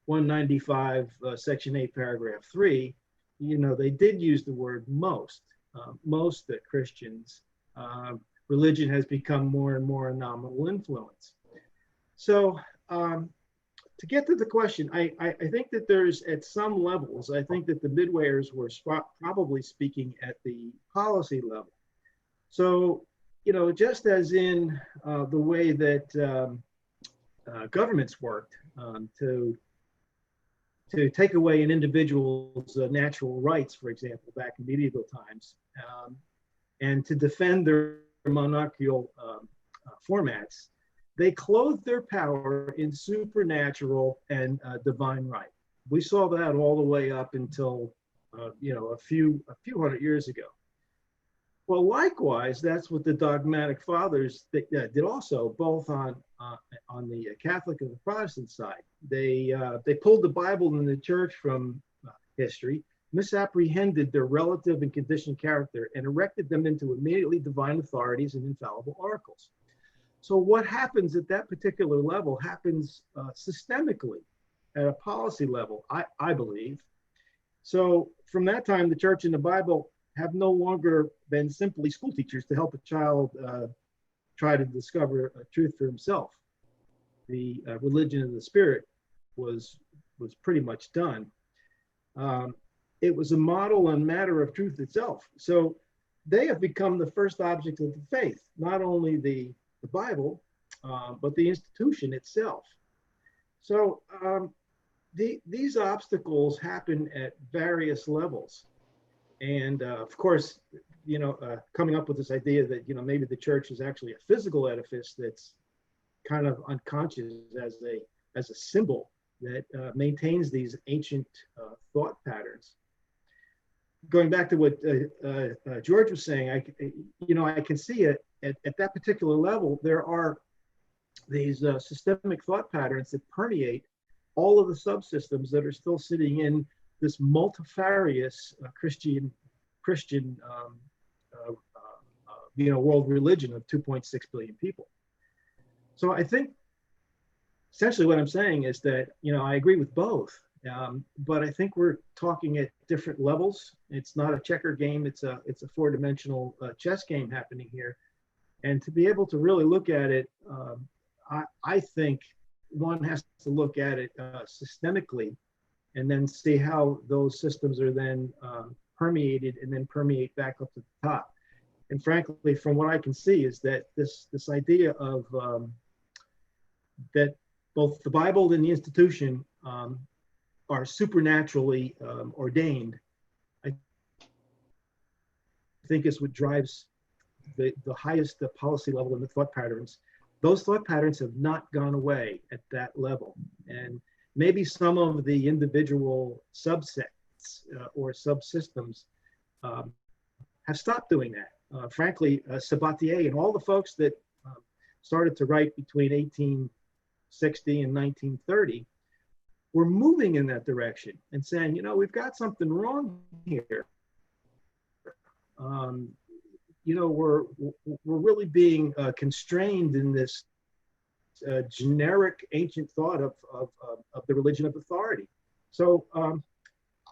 A: 195, Section 8, Paragraph 3, they did use the word most. Most that Christians, religion has become more and more a nominal influence. So to get to the question, I think that there's, at some levels, I think that the midwayers were probably speaking at the policy level. So, just as in the way that governments worked to take away an individual's natural rights, for example, back in medieval times, and to defend their monarchical formats, they clothed their power in supernatural and divine right. We saw that all the way up until a few hundred years ago. Well, likewise, that's what the dogmatic fathers did also, both on the Catholic and the Protestant side. They pulled the Bible and the church from history, misapprehended their relative and conditioned character, and erected them into immediately divine authorities and infallible oracles. So what happens at that particular level happens systemically at a policy level, I believe. So from that time, the church and the Bible have no longer been simply school teachers to help a child try to discover a truth for himself. The religion of the Spirit was pretty much done. It was a model and matter of truth itself. So they have become the first object of the faith, not only the Bible, but the institution itself. So these obstacles happen at various levels. And of course, coming up with this idea that, maybe the church is actually a physical edifice that's kind of unconscious as a symbol that maintains these ancient thought patterns. Going back to what George was saying, I can see it at that particular level. There are these systemic thought patterns that permeate all of the subsystems that are still sitting in this multifarious Christian world religion of 2.6 billion people. So I think essentially what I'm saying is that, I agree with both, but I think we're talking at different levels. It's not a checker game. It's a four-dimensional chess game happening here. And to be able to really look at it, I think one has to look at it systemically, and then see how those systems are then permeated and then permeate back up to the top. And frankly, from what I can see is that this idea of that both the Bible and the institution are supernaturally ordained, I think is what drives the highest policy level in the thought patterns. Those thought patterns have not gone away at that level. And maybe some of the individual subsets or subsystems have stopped doing that. Frankly, Sabatier and all the folks that started to write between 1860 and 1930 were moving in that direction and saying, we've got something wrong here. We're really being constrained in this generic ancient thought of the religion of authority. So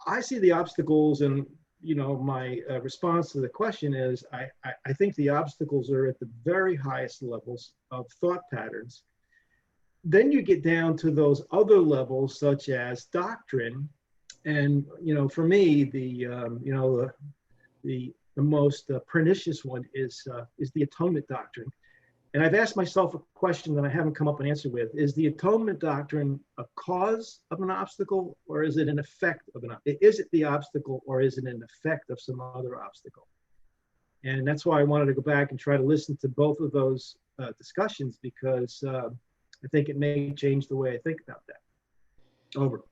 A: I see the obstacles, and my response to the question is I think the obstacles are at the very highest levels of thought patterns. Then you get down to those other levels, such as doctrine, and for me the most pernicious one is the atonement doctrine. And I've asked myself a question that I haven't come up an answer with. Is the atonement doctrine a cause of an obstacle, or is it an effect of an obstacle? Is it the obstacle, or is it an effect of some other obstacle? And that's why I wanted to go back and try to listen to both of those discussions, because I think it may change the way I think about that. Over.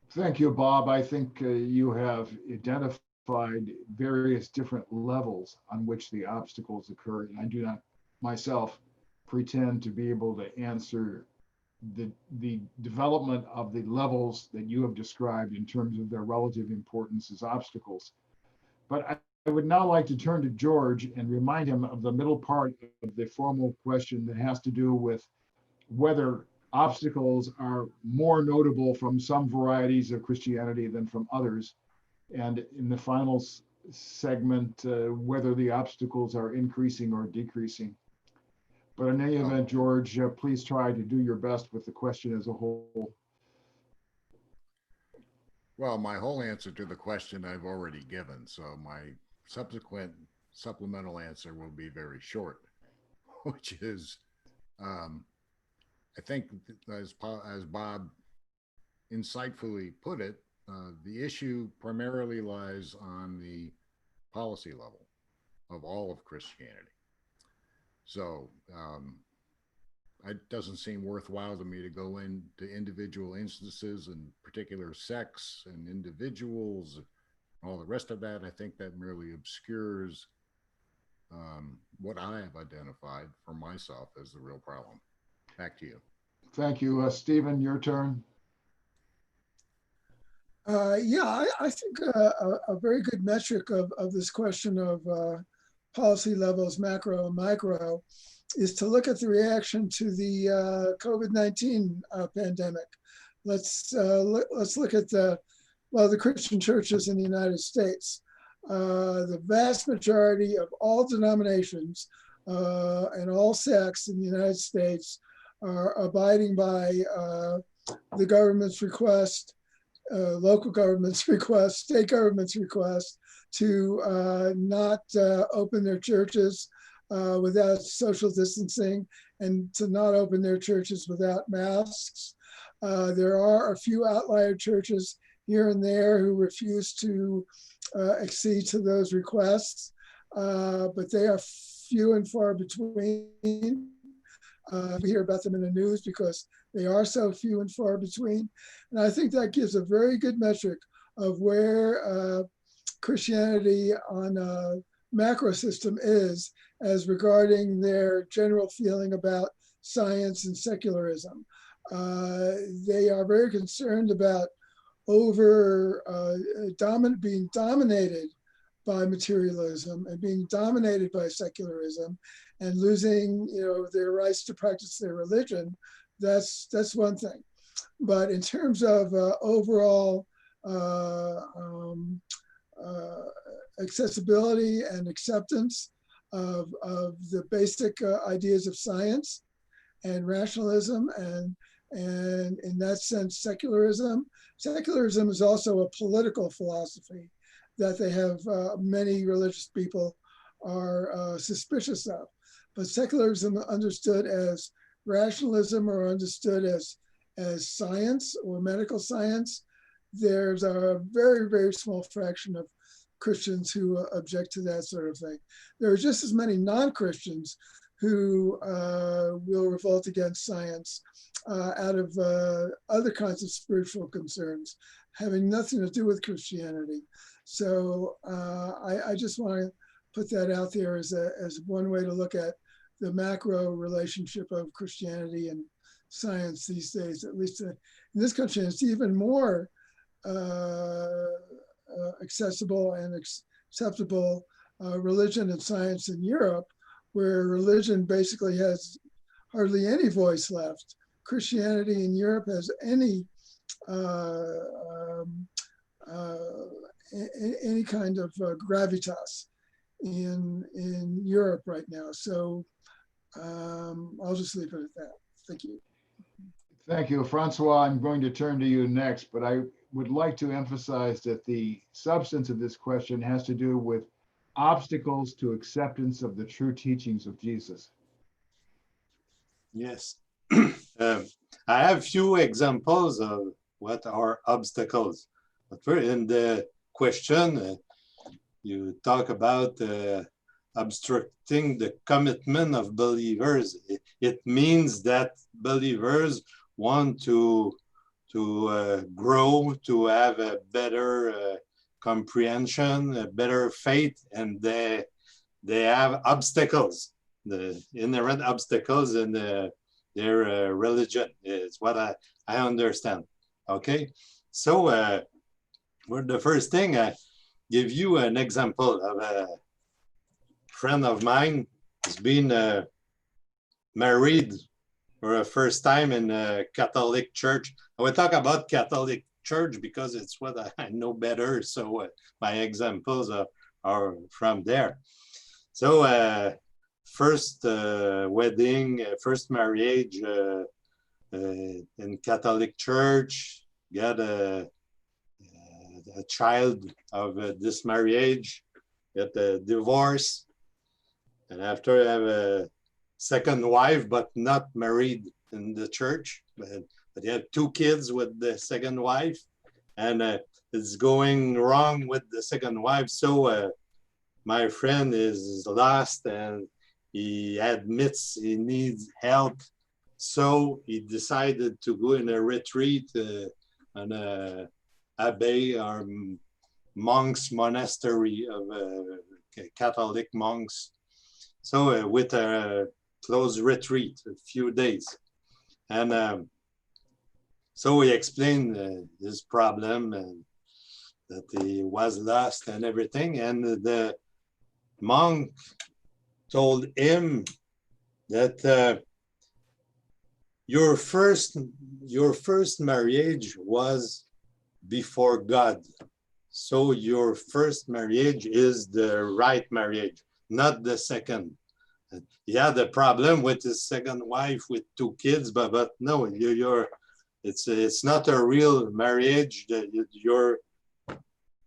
B: Thank you, Bob. I think you have identified various different levels on which the obstacles occur. And I do not myself pretend to be able to answer the development of the levels that you have described in terms of their relative importance as obstacles. But I would now like to turn to George and remind him of the middle part of the formal question that has to do with whether obstacles are more notable from some varieties of Christianity than from others. And in the final segment, whether the obstacles are increasing or decreasing. But in any event, George, please try to do your best with the question as a whole.
D: Well, my whole answer to the question I've already given, so my subsequent supplemental answer will be very short, which is, I think, as Bob insightfully put it, the issue primarily lies on the policy level of all of Christianity. So it doesn't seem worthwhile to me to go into individual instances and particular sects and individuals, all the rest of that. I think that merely obscures what I have identified for myself as the real problem. Back to you.
B: Thank you. Stephen, your turn.
F: Yeah, I think a very good metric of this question of policy levels, macro and micro, is to look at the reaction to the COVID-19 pandemic. Let's look at the Christian churches in the United States. The vast majority of all denominations and all sects in the United States are abiding by the government's request, local government's request, state government's request to not open their churches without social distancing and to not open their churches without masks. There are a few outlier churches here and there who refuse to accede to those requests, but they are few and far between. We hear about them in the news because they are so few and far between. And I think that gives a very good metric of where Christianity on a macro system is as regarding their general feeling about science and secularism. They are very concerned about being dominated by materialism and being dominated by secularism and losing, their rights to practice their religion. That's one thing. But in terms of overall accessibility and acceptance of the basic ideas of science and rationalism and in that sense, secularism is also a political philosophy that they have many religious people are suspicious of. But secularism understood as rationalism or understood as science or medical science, there's a very, very small fraction of Christians who object to that sort of thing. There are just as many non-Christians who will revolt against science out of other kinds of spiritual concerns, having nothing to do with Christianity. So I just want to put that out there as one way to look at the macro relationship of Christianity and science these days, at least in this country. It's even more accessible and acceptable religion and science in Europe, where religion basically has hardly any voice left. Christianity in Europe has any kind of gravitas in Europe right now. So I'll just leave it at that. Thank you.
B: Thank you, Francois. I'm going to turn to you next, but I would like to emphasize that the substance of this question has to do with obstacles to acceptance of the true teachings of Jesus.
E: Yes. I have few examples of what are obstacles. But in the question, you talk about obstructing the commitment of believers. It means that believers want to grow, to have a better comprehension, a better faith, and they have obstacles, the inherent obstacles in their religion is what I understand. Okay, so well, the first thing, I give you an example of a friend of mine who's been married for the first time in a Catholic church. I will talk about Catholic church because it's what I know better. So my examples are from there. So first wedding, first marriage in Catholic church, got a child of this marriage, get a divorce, and after I have a second wife, but not married in the church, but he had 2 kids with the second wife, and it's going wrong with the second wife. So my friend is lost and he admits he needs help. So he decided to go in a retreat on a abbey or monks monastery of Catholic monks. So with a close retreat, a few days. And so he explained his problem and that he was lost and everything. And the monk told him that your first marriage was before God. So your first marriage is the right marriage, not the second. He had a problem with his second wife with 2 kids, but no, it's not a real marriage. Your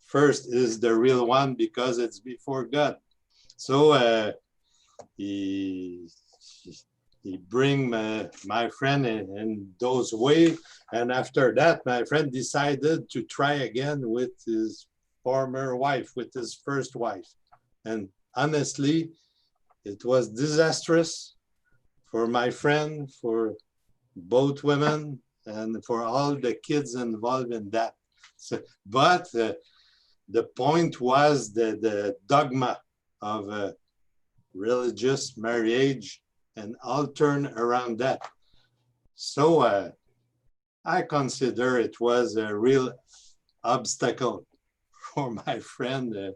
E: first is the real one because it's before God. So he bring my friend in those way, and after that, my friend decided to try again with his former wife, with his first wife, and honestly, it was disastrous for my friend, for both women, and for all the kids involved in that. So, but the point was the dogma of religious marriage and all turn around that. So I consider it was a real obstacle for my friend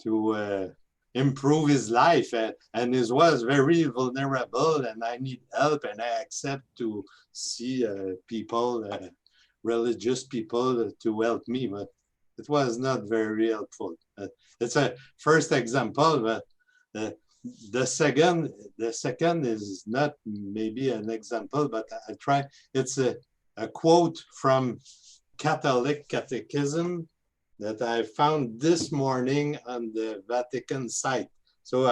E: to improve his life, and he was very vulnerable, and I need help, and I accept to see people, religious people, to help me, but it was not very helpful. It's a first example, but the second is not maybe an example, but I try. It's a quote from Catholic Catechism that I found this morning on the Vatican site. So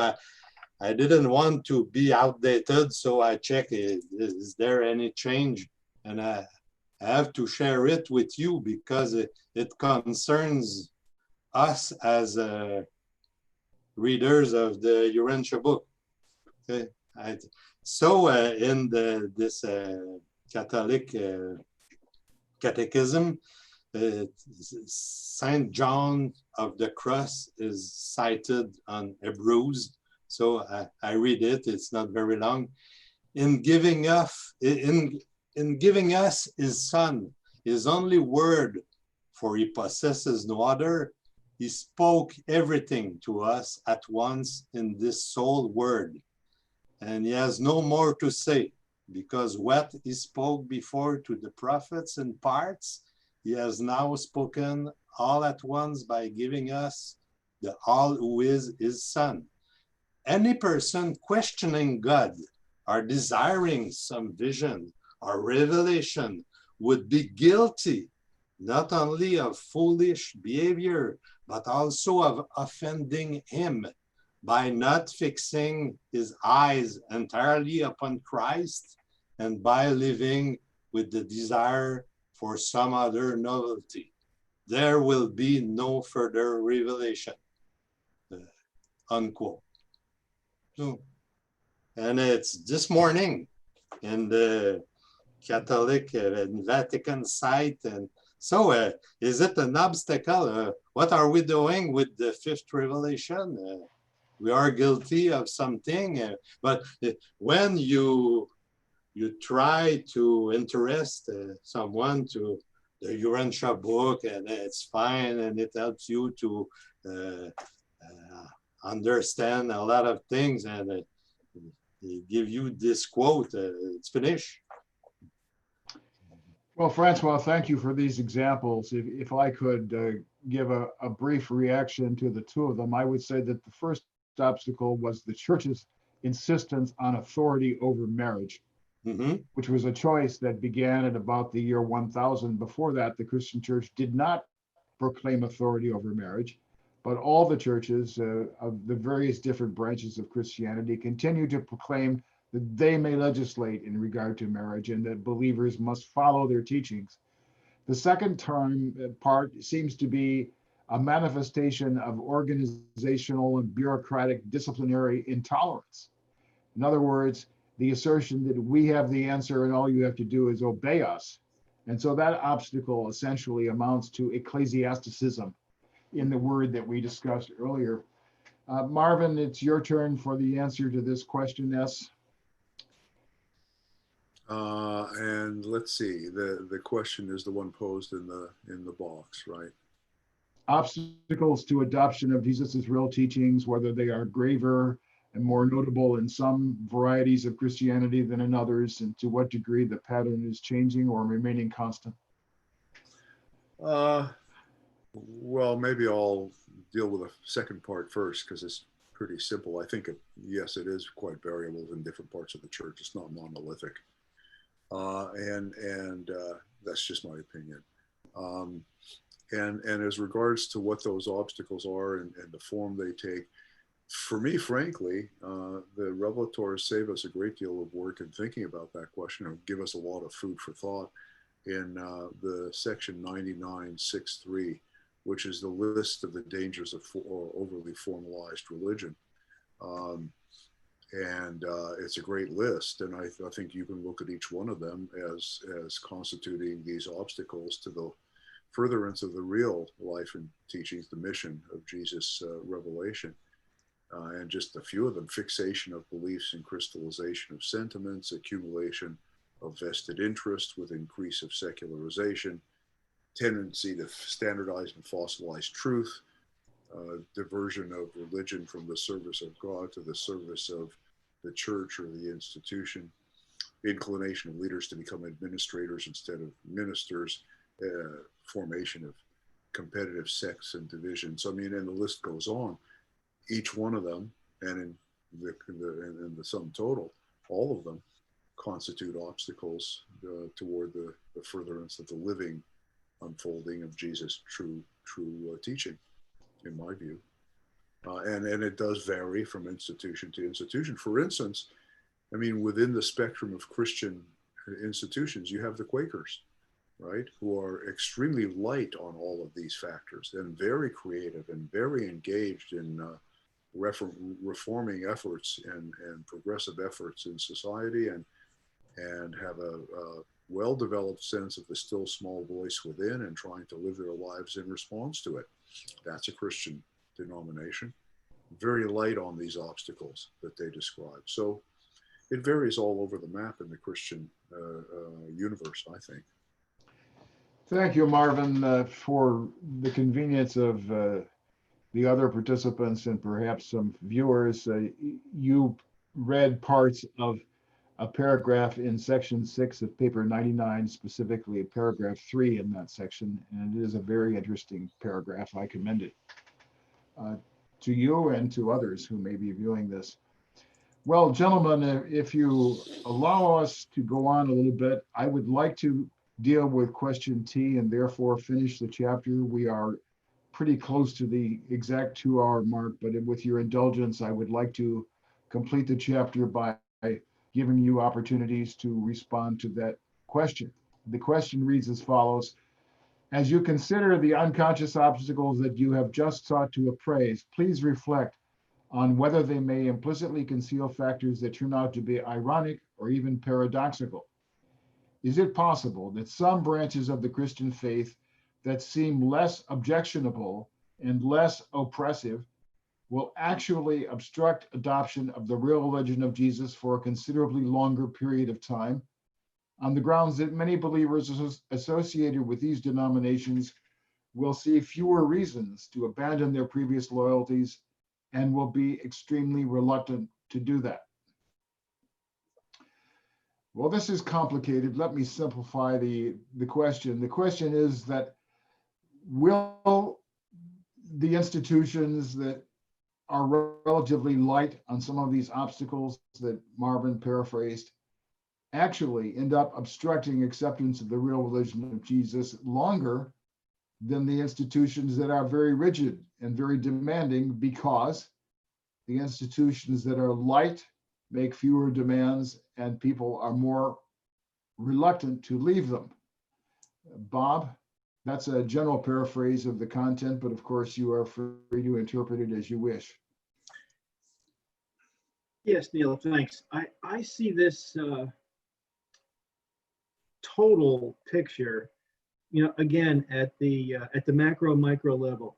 E: I didn't want to be outdated, so I checked, is there any change? And I have to share it with you because it concerns us as readers of the Urantia book. Okay. So in this Catholic Catechism, Saint John of the Cross is cited on Hebrews. So I read it, it's not very long. In giving us his son, his only word, for he possesses no other, he spoke everything to us at once in this sole word. And he has no more to say, because what he spoke before to the prophets in parts, he has now spoken all at once by giving us the all who is his son. Any person questioning God or desiring some vision or revelation would be guilty not only of foolish behavior, but also of offending him by not fixing his eyes entirely upon Christ and by living with the desire for some other novelty. There will be no further revelation, unquote. So, and it's this morning in the Catholic and Vatican site. And so is it an obstacle? What are we doing with the fifth revelation? We are guilty of something, but when you try to interest someone to the Urantia book, and it's fine, and it helps you to understand a lot of things, and he give you this quote, it's finished.
B: Well, Francois, thank you for these examples. If I could give a brief reaction to the two of them, I would say that the first obstacle was the church's insistence on authority over marriage, which was a choice that began at about the year 1000. Before that, the Christian church did not proclaim authority over marriage, but all the churches of the various different branches of Christianity continue to proclaim that they may legislate in regard to marriage and that believers must follow their teachings. The second part seems to be a manifestation of organizational and bureaucratic disciplinary intolerance. In other words, the assertion that we have the answer and all you have to do is obey us. And so that obstacle essentially amounts to ecclesiasticism in the word that we discussed earlier. Marvin, it's your turn for the answer to this question, S.
C: And let's see, the question is the one posed in the box, right?
B: Obstacles to adoption of Jesus's real teachings, whether they are graver and more notable in some varieties of Christianity than in others, and to what degree the pattern is changing or remaining constant.
C: Well, maybe I'll deal with the second part first because it's pretty simple. I think, yes, it is quite variable in different parts of the church. It's not monolithic. And that's just my opinion. And as regards to what those obstacles are and the form they take, for me, frankly, the revelators save us a great deal of work in thinking about that question and give us a lot of food for thought in the section 99.6.3, which is the list of the dangers of overly formalized religion. And it's a great list, and I think you can look at each one of them as constituting these obstacles to the furtherance of the real life and teachings, the mission of Jesus' revelation. And just a few of them: fixation of beliefs and crystallization of sentiments, accumulation of vested interest with increase of secularization, tendency to standardize and fossilize truth, diversion of religion from the service of God to the service of the church or the institution, inclination of leaders to become administrators instead of ministers, formation of competitive sects and divisions. So, I mean, and the list goes on. Each one of them, and in the sum total, all of them constitute obstacles toward the furtherance of the living unfolding of Jesus' true teaching, in my view. And it does vary from institution to institution. For instance, I mean, within the spectrum of Christian institutions, you have the Quakers, right, who are extremely light on all of these factors and very creative and very engaged in reforming efforts and progressive efforts in society, and have a well-developed sense of the still small voice within and trying to live their lives in response to it. That's a Christian denomination, very light on these obstacles that they describe. So it varies all over the map in the Christian universe, I think.
B: Thank you, Marvin, for the convenience of the other participants and perhaps some viewers. You read parts of a paragraph in section 6 of paper 99, specifically paragraph 3 in that section, and it is a very interesting paragraph. I commend it to you and to others who may be viewing this. Well, gentlemen, if you allow us to go on a little bit, I would like to deal with question T and therefore finish the chapter. We are pretty close to the exact 2-hour mark, but with your indulgence, I would like to complete the chapter by giving you opportunities to respond to that question. The question reads as follows: as you consider the unconscious obstacles that you have just sought to appraise, please reflect on whether they may implicitly conceal factors that turn out to be ironic or even paradoxical. Is it possible that some branches of the Christian faith that seem less objectionable and less oppressive will actually obstruct adoption of the real religion of Jesus for a considerably longer period of time, on the grounds that many believers associated with these denominations will see fewer reasons to abandon their previous loyalties and will be extremely reluctant to do that? Well, this is complicated. Let me simplify the question. The question is that will the institutions that are relatively light on some of these obstacles that Marvin paraphrased actually end up obstructing acceptance of the real religion of Jesus longer than the institutions that are very rigid and very demanding, because the institutions that are light make fewer demands and people are more reluctant to leave them. Bob, that's a general paraphrase of the content, but of course you are free to interpret it as you wish.
A: Yes, Neil, thanks. I see this total picture, again, at the macro micro level.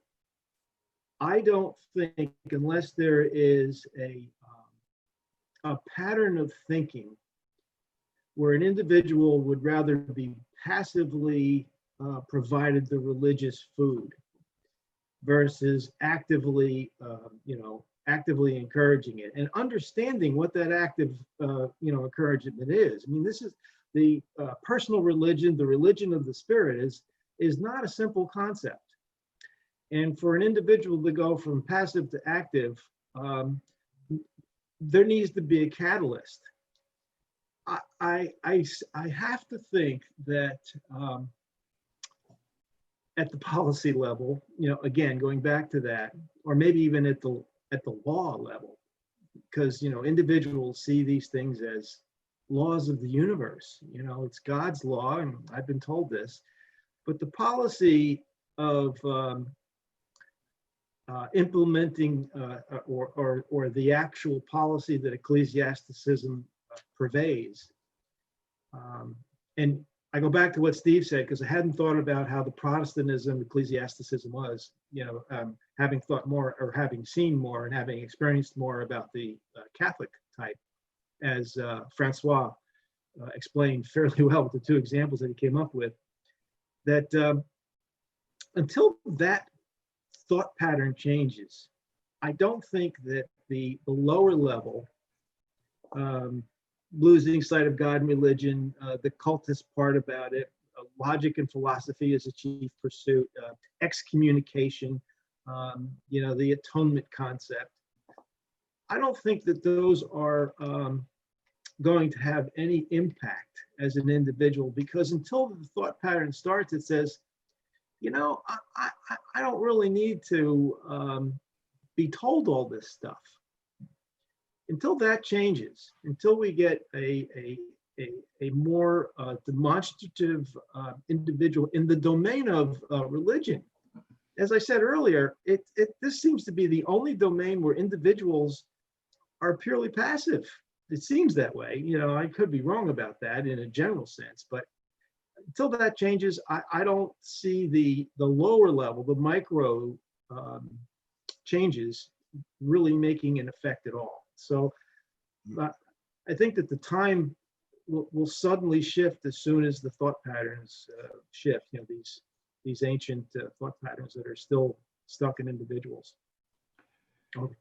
A: I don't think, unless there is a pattern of thinking where an individual would rather be passively provided the religious food versus actively, actively encouraging it and understanding what that active, encouragement is. I mean, this is the personal religion, the religion of the Spirit is not a simple concept. And for an individual to go from passive to active, there needs to be a catalyst. I have to think that at the policy level, again, going back to that, or maybe even at the law level, because individuals see these things as laws of the universe. It's God's law, and I've been told this. But the policy of implementing or the actual policy that ecclesiasticism pervades. And I go back to what Steve said, because I hadn't thought about how the Protestantism ecclesiasticism was, having thought more or having seen more and having experienced more about the Catholic type, as Francois explained fairly well with the two examples that he came up with, that until that thought pattern changes, I don't think that the lower level, losing sight of God and religion, the cultist part about it, logic and philosophy as a chief pursuit, excommunication, the atonement concept. I don't think that those are going to have any impact as an individual, because until the thought pattern starts, it says, I don't really need to be told all this stuff. Until that changes, until we get a more demonstrative individual in the domain of religion. As I said earlier, this seems to be the only domain where individuals are purely passive. It seems that way. I could be wrong about that in a general sense, but until that changes, I don't see the lower level, the micro changes really making an effect at all. So I think that the time will suddenly shift as soon as the thought patterns shift, these ancient thought patterns that are still stuck in individuals. Okay.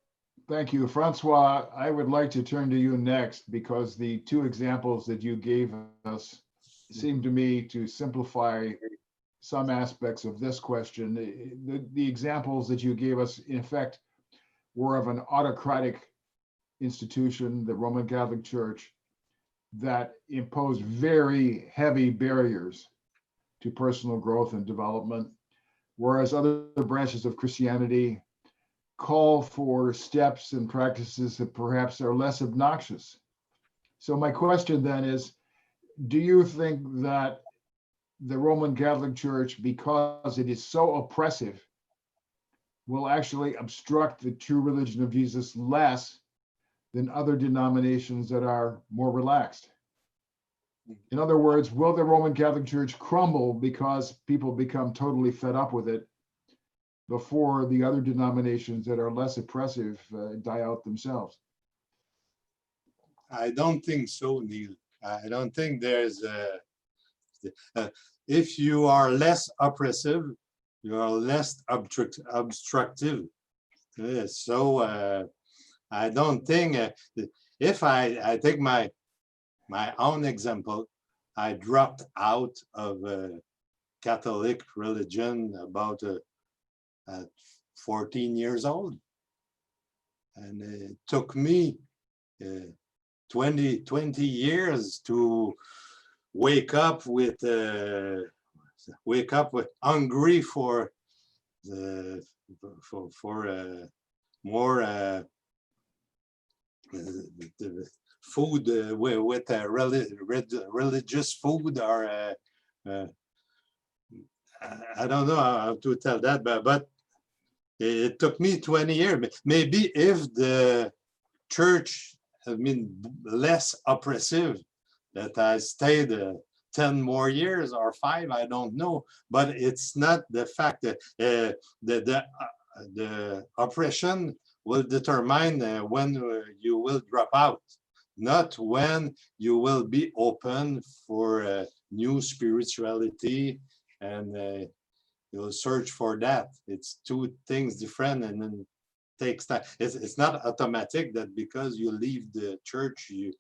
B: Thank you. Francois, I would like to turn to you next, because the two examples that you gave us seem to me to simplify some aspects of this question. The examples that you gave us, in effect, were of an autocratic institution, the Roman Catholic Church, that imposed very heavy barriers to personal growth and development, whereas other branches of Christianity call for steps and practices that perhaps are less obnoxious. So my question then is, do you think that the Roman Catholic Church, because it is so oppressive, will actually obstruct the true religion of Jesus less than other denominations that are more relaxed? In other words, will the Roman Catholic Church crumble because people become totally fed up with it before the other denominations that are less oppressive die out themselves?
E: I don't think so, Neil. I don't think there's if you are less oppressive, you are less obstructive. So I don't think if I take my my own example, I dropped out of Catholic religion about at 14 years old. And it took me 20 years to wake up with hungry for the more the food with religious food, or I don't know how to tell that, but it took me 20 years. Maybe if the church had been less oppressive, that I stayed 10 more years or 5, I don't know. But it's not the fact that the oppression will determine when you will drop out, not when you will be open for new spirituality, and you'll search for that. It's two things different, and then takes time. It's not automatic that because you leave the church, you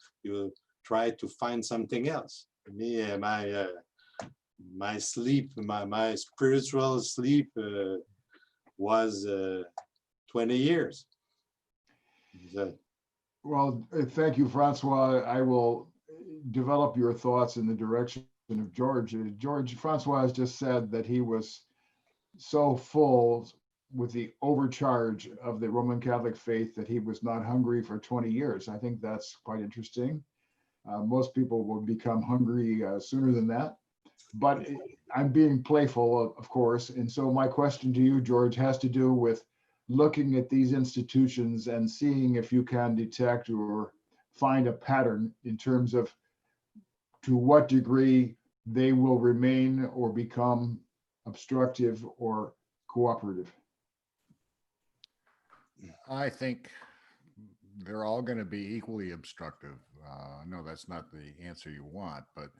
E: try to find something else. Me, my sleep, my spiritual sleep was 20 years. So,
B: Well, thank you, Francois. I will develop your thoughts in the direction of George. Francois has just said that he was so full with the overcharge of the Roman Catholic faith that he was not hungry for 20 years. I think that's quite interesting. Most people will become hungry sooner than that. But I'm being playful, of course. And so my question to you, George, has to do with looking at these institutions and seeing if you can detect or find a pattern in terms of to what degree they will remain or become obstructive or cooperative.
D: I think they're all going to be equally obstructive. I know that's not the answer you want, but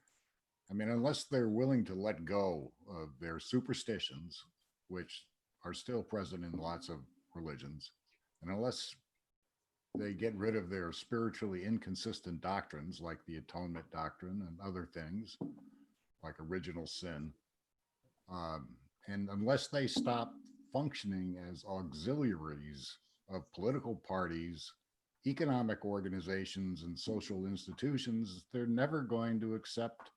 D: I mean, unless they're willing to let go of their superstitions, which are still present in lots of religions, and unless they get rid of their spiritually inconsistent doctrines like the atonement doctrine and other things like original sin, and unless they stop functioning as auxiliaries of political parties, economic organizations, and social institutions, they're never going to accept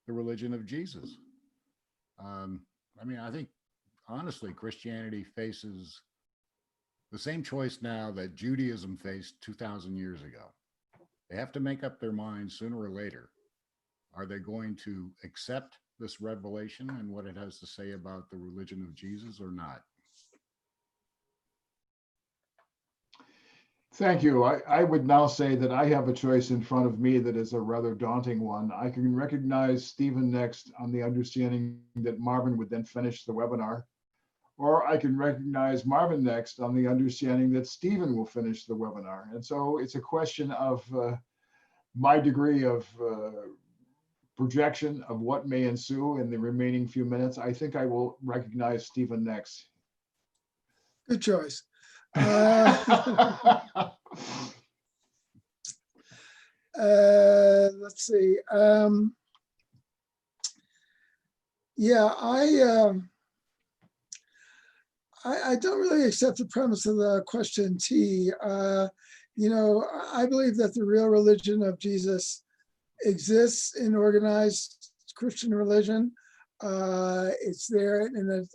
D: the religion of Jesus. I mean, I think honestly, Christianity faces the same choice now that Judaism faced 2,000 years ago. They have to make up their minds sooner or later. Are they going to accept this revelation and what it has to say about the religion of Jesus or not?
B: Thank you. I would now say that I have a choice in front of me that is a rather daunting one. I can recognize Stephen next on the understanding that Marvin would then finish the webinar, or I can recognize Marvin next on the understanding that Stephen will finish the webinar. And so it's a question of my degree of projection of what may ensue in the remaining few minutes. I think I will recognize Stephen next.
F: Good choice. Let's see. Yeah, I don't really accept the premise of the question T. You know, I believe that the real religion of Jesus exists in organized Christian religion. It's there in an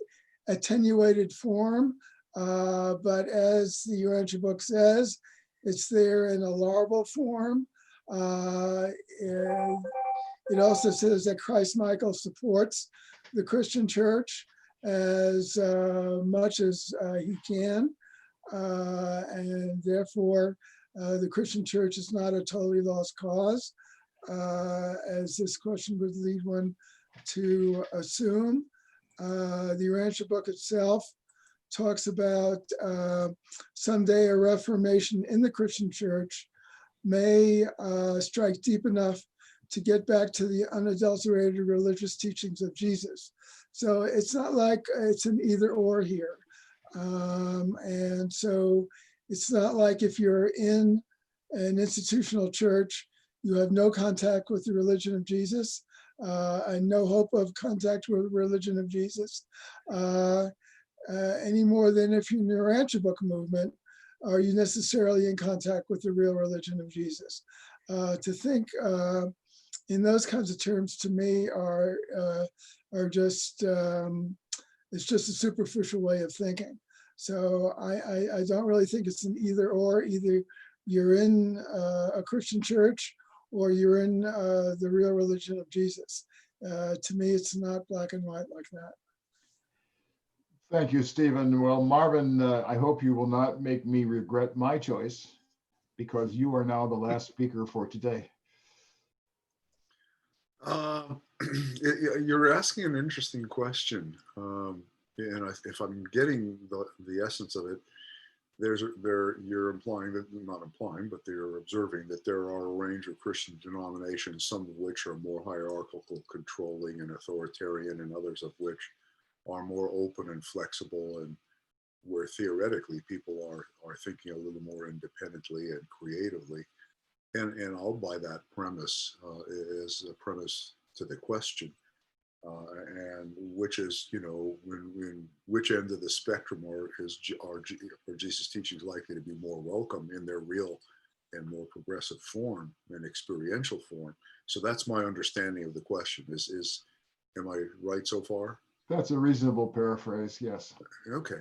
F: attenuated form, but as the Urantia book says, it's there in a larval form. And it also says that Christ Michael supports the Christian church as much as he can. And therefore, the Christian church is not a totally lost cause, as this question would lead one to assume. The Urantia book itself talks about someday a reformation in the Christian church may strike deep enough to get back to the unadulterated religious teachings of Jesus. So it's not like it's an either or here. And so it's not like if you're in an institutional church, you have no contact with the religion of Jesus, and no hope of contact with the religion of Jesus, any more than if you're in the Rancher Book movement, are you necessarily in contact with the real religion of Jesus. To think in those kinds of terms, to me, are just, it's just a superficial way of thinking. So I don't really think it's an either or. Either you're in a Christian church or you're in the real religion of Jesus. To me, it's not black and white like that.
B: Thank you, Stephen. Well, Marvin, I hope you will not make me regret my choice, because you are now the last speaker for today.
C: You're asking an interesting question, and if I'm getting the essence of it, you're implying that, not implying, but they're observing that there are a range of Christian denominations, some of which are more hierarchical, controlling, and authoritarian, and others of which are more open and flexible, and where theoretically people are thinking a little more independently and creatively. And I'll buy that premise as a premise to the question, and which is, when which end of the spectrum are Jesus' teachings likely to be more welcome in their real and more progressive form and experiential form. So that's my understanding of the question. Am I right so far?
B: That's a reasonable paraphrase, yes.
C: Okay.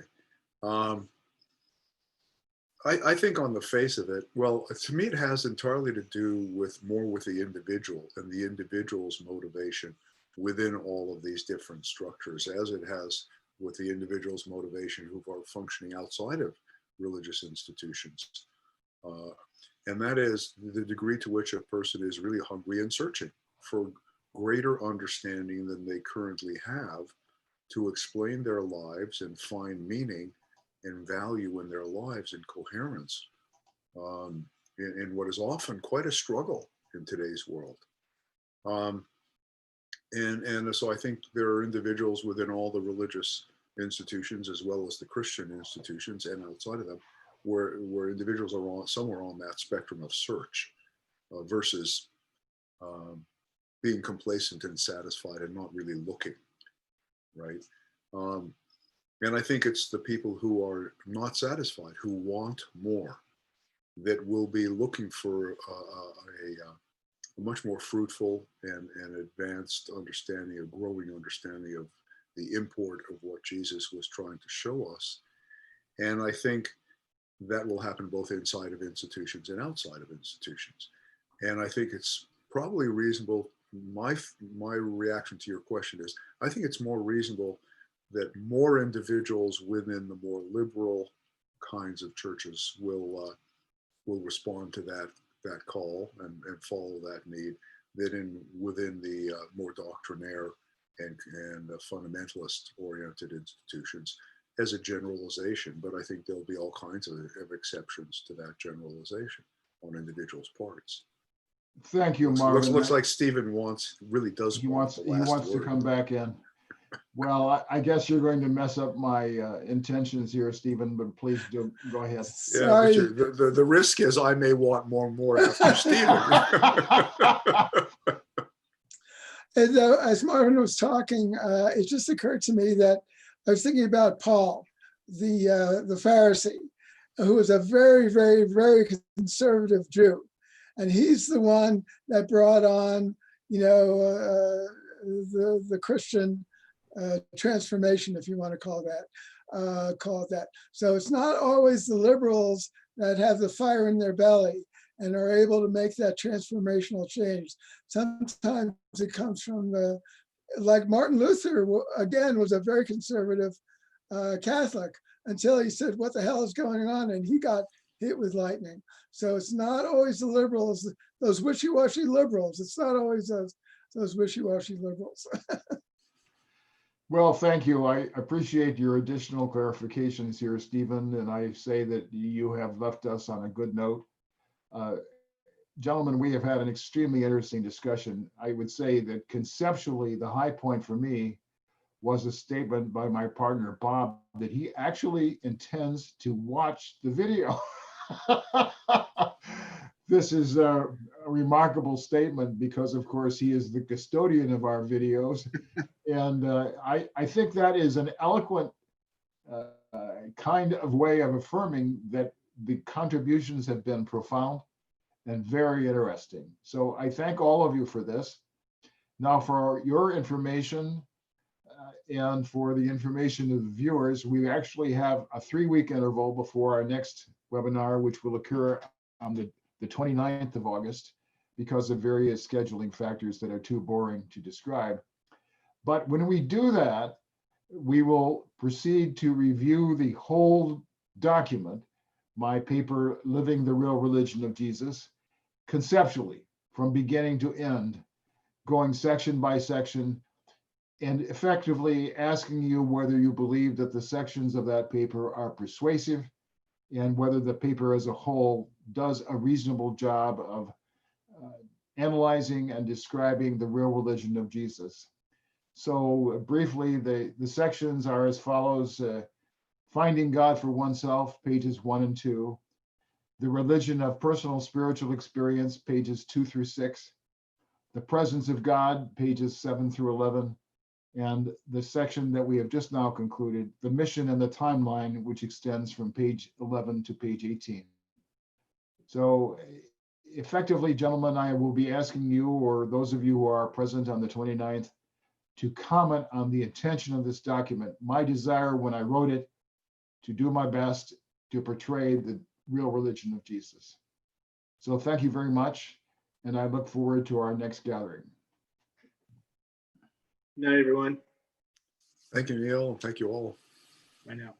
C: I think on the face of it, well, to me, it has entirely to do more with the individual and the individual's motivation within all of these different structures, as it has with the individual's motivation who are functioning outside of religious institutions. And that is the degree to which a person is really hungry and searching for greater understanding than they currently have, to explain their lives and find meaning and value in their lives and coherence, in what is often quite a struggle in today's world. And so I think there are individuals within all the religious institutions, as well as the Christian institutions and outside of them, where individuals are somewhere on that spectrum of search, versus being complacent and satisfied and not really looking. Right. And I think it's the people who are not satisfied, who want more, that will be looking for a much more fruitful and advanced understanding, a growing understanding of the import of what Jesus was trying to show us. And I think that will happen both inside of institutions and outside of institutions. And I think it's probably reasonable. My reaction to your question is, I think it's more reasonable that more individuals within the more liberal kinds of churches will respond to that call and follow that need, than within the more doctrinaire and fundamentalist oriented institutions, as a generalization. But I think there'll be all kinds of exceptions to that generalization on individuals' parts.
B: Thank you, Marvin.
C: Looks like Stephen really does.
B: He wants to come back in. Well, I guess you're going to mess up my intentions here, Stephen, but please do go ahead.
C: Yeah, but the risk is I may want more and more after Stephen.
F: And as Marvin was talking, it just occurred to me that I was thinking about Paul, the Pharisee, who was a very, very, very conservative Jew. And he's the one that brought on, the Christian transformation, if you want to call it that. So it's not always the liberals that have the fire in their belly and are able to make that transformational change. Sometimes it comes from like Martin Luther, again, was a very conservative Catholic until he said, "What the hell is going on?" And he got hit with lightning. So it's not always the liberals, those wishy-washy liberals. It's not always those wishy-washy liberals.
B: Well, thank you. I appreciate your additional clarifications here, Stephen, and I say that you have left us on a good note. Gentlemen, we have had an extremely interesting discussion. I would say that conceptually, the high point for me was a statement by my partner, Bob, that he actually intends to watch the video. This is remarkable statement because, of course, he is the custodian of our videos. And I think that is an eloquent kind of way of affirming that the contributions have been profound and very interesting. So I thank all of you for this. Now, for your information and for the information of the viewers, we actually have a 3-week interval before our next webinar, which will occur on the 29th of August because of various scheduling factors that are too boring to describe. But when we do that, we will proceed to review the whole document, my paper, Living the Real Religion of Jesus, conceptually, from beginning to end, going section by section, and effectively asking you whether you believe that the sections of that paper are persuasive and whether the paper as a whole does a reasonable job of analyzing and describing the real religion of Jesus. So briefly, the sections are as follows: Finding God for Oneself, pages 1 and 2. The Religion of Personal Spiritual Experience, pages 2 through 6. The Presence of God, pages 7 through 11. And the section that we have just now concluded, the Mission and the Timeline, which extends from page 11 to page 18. So effectively, gentlemen, I will be asking you, or those of you who are present on the 29th, to comment on the intention of this document. My desire when I wrote it, to do my best to portray the real religion of Jesus. So thank you very much, and I look forward to our next gathering.
A: Good night, everyone.
C: Thank you, Neil. Thank you all.
A: Bye now.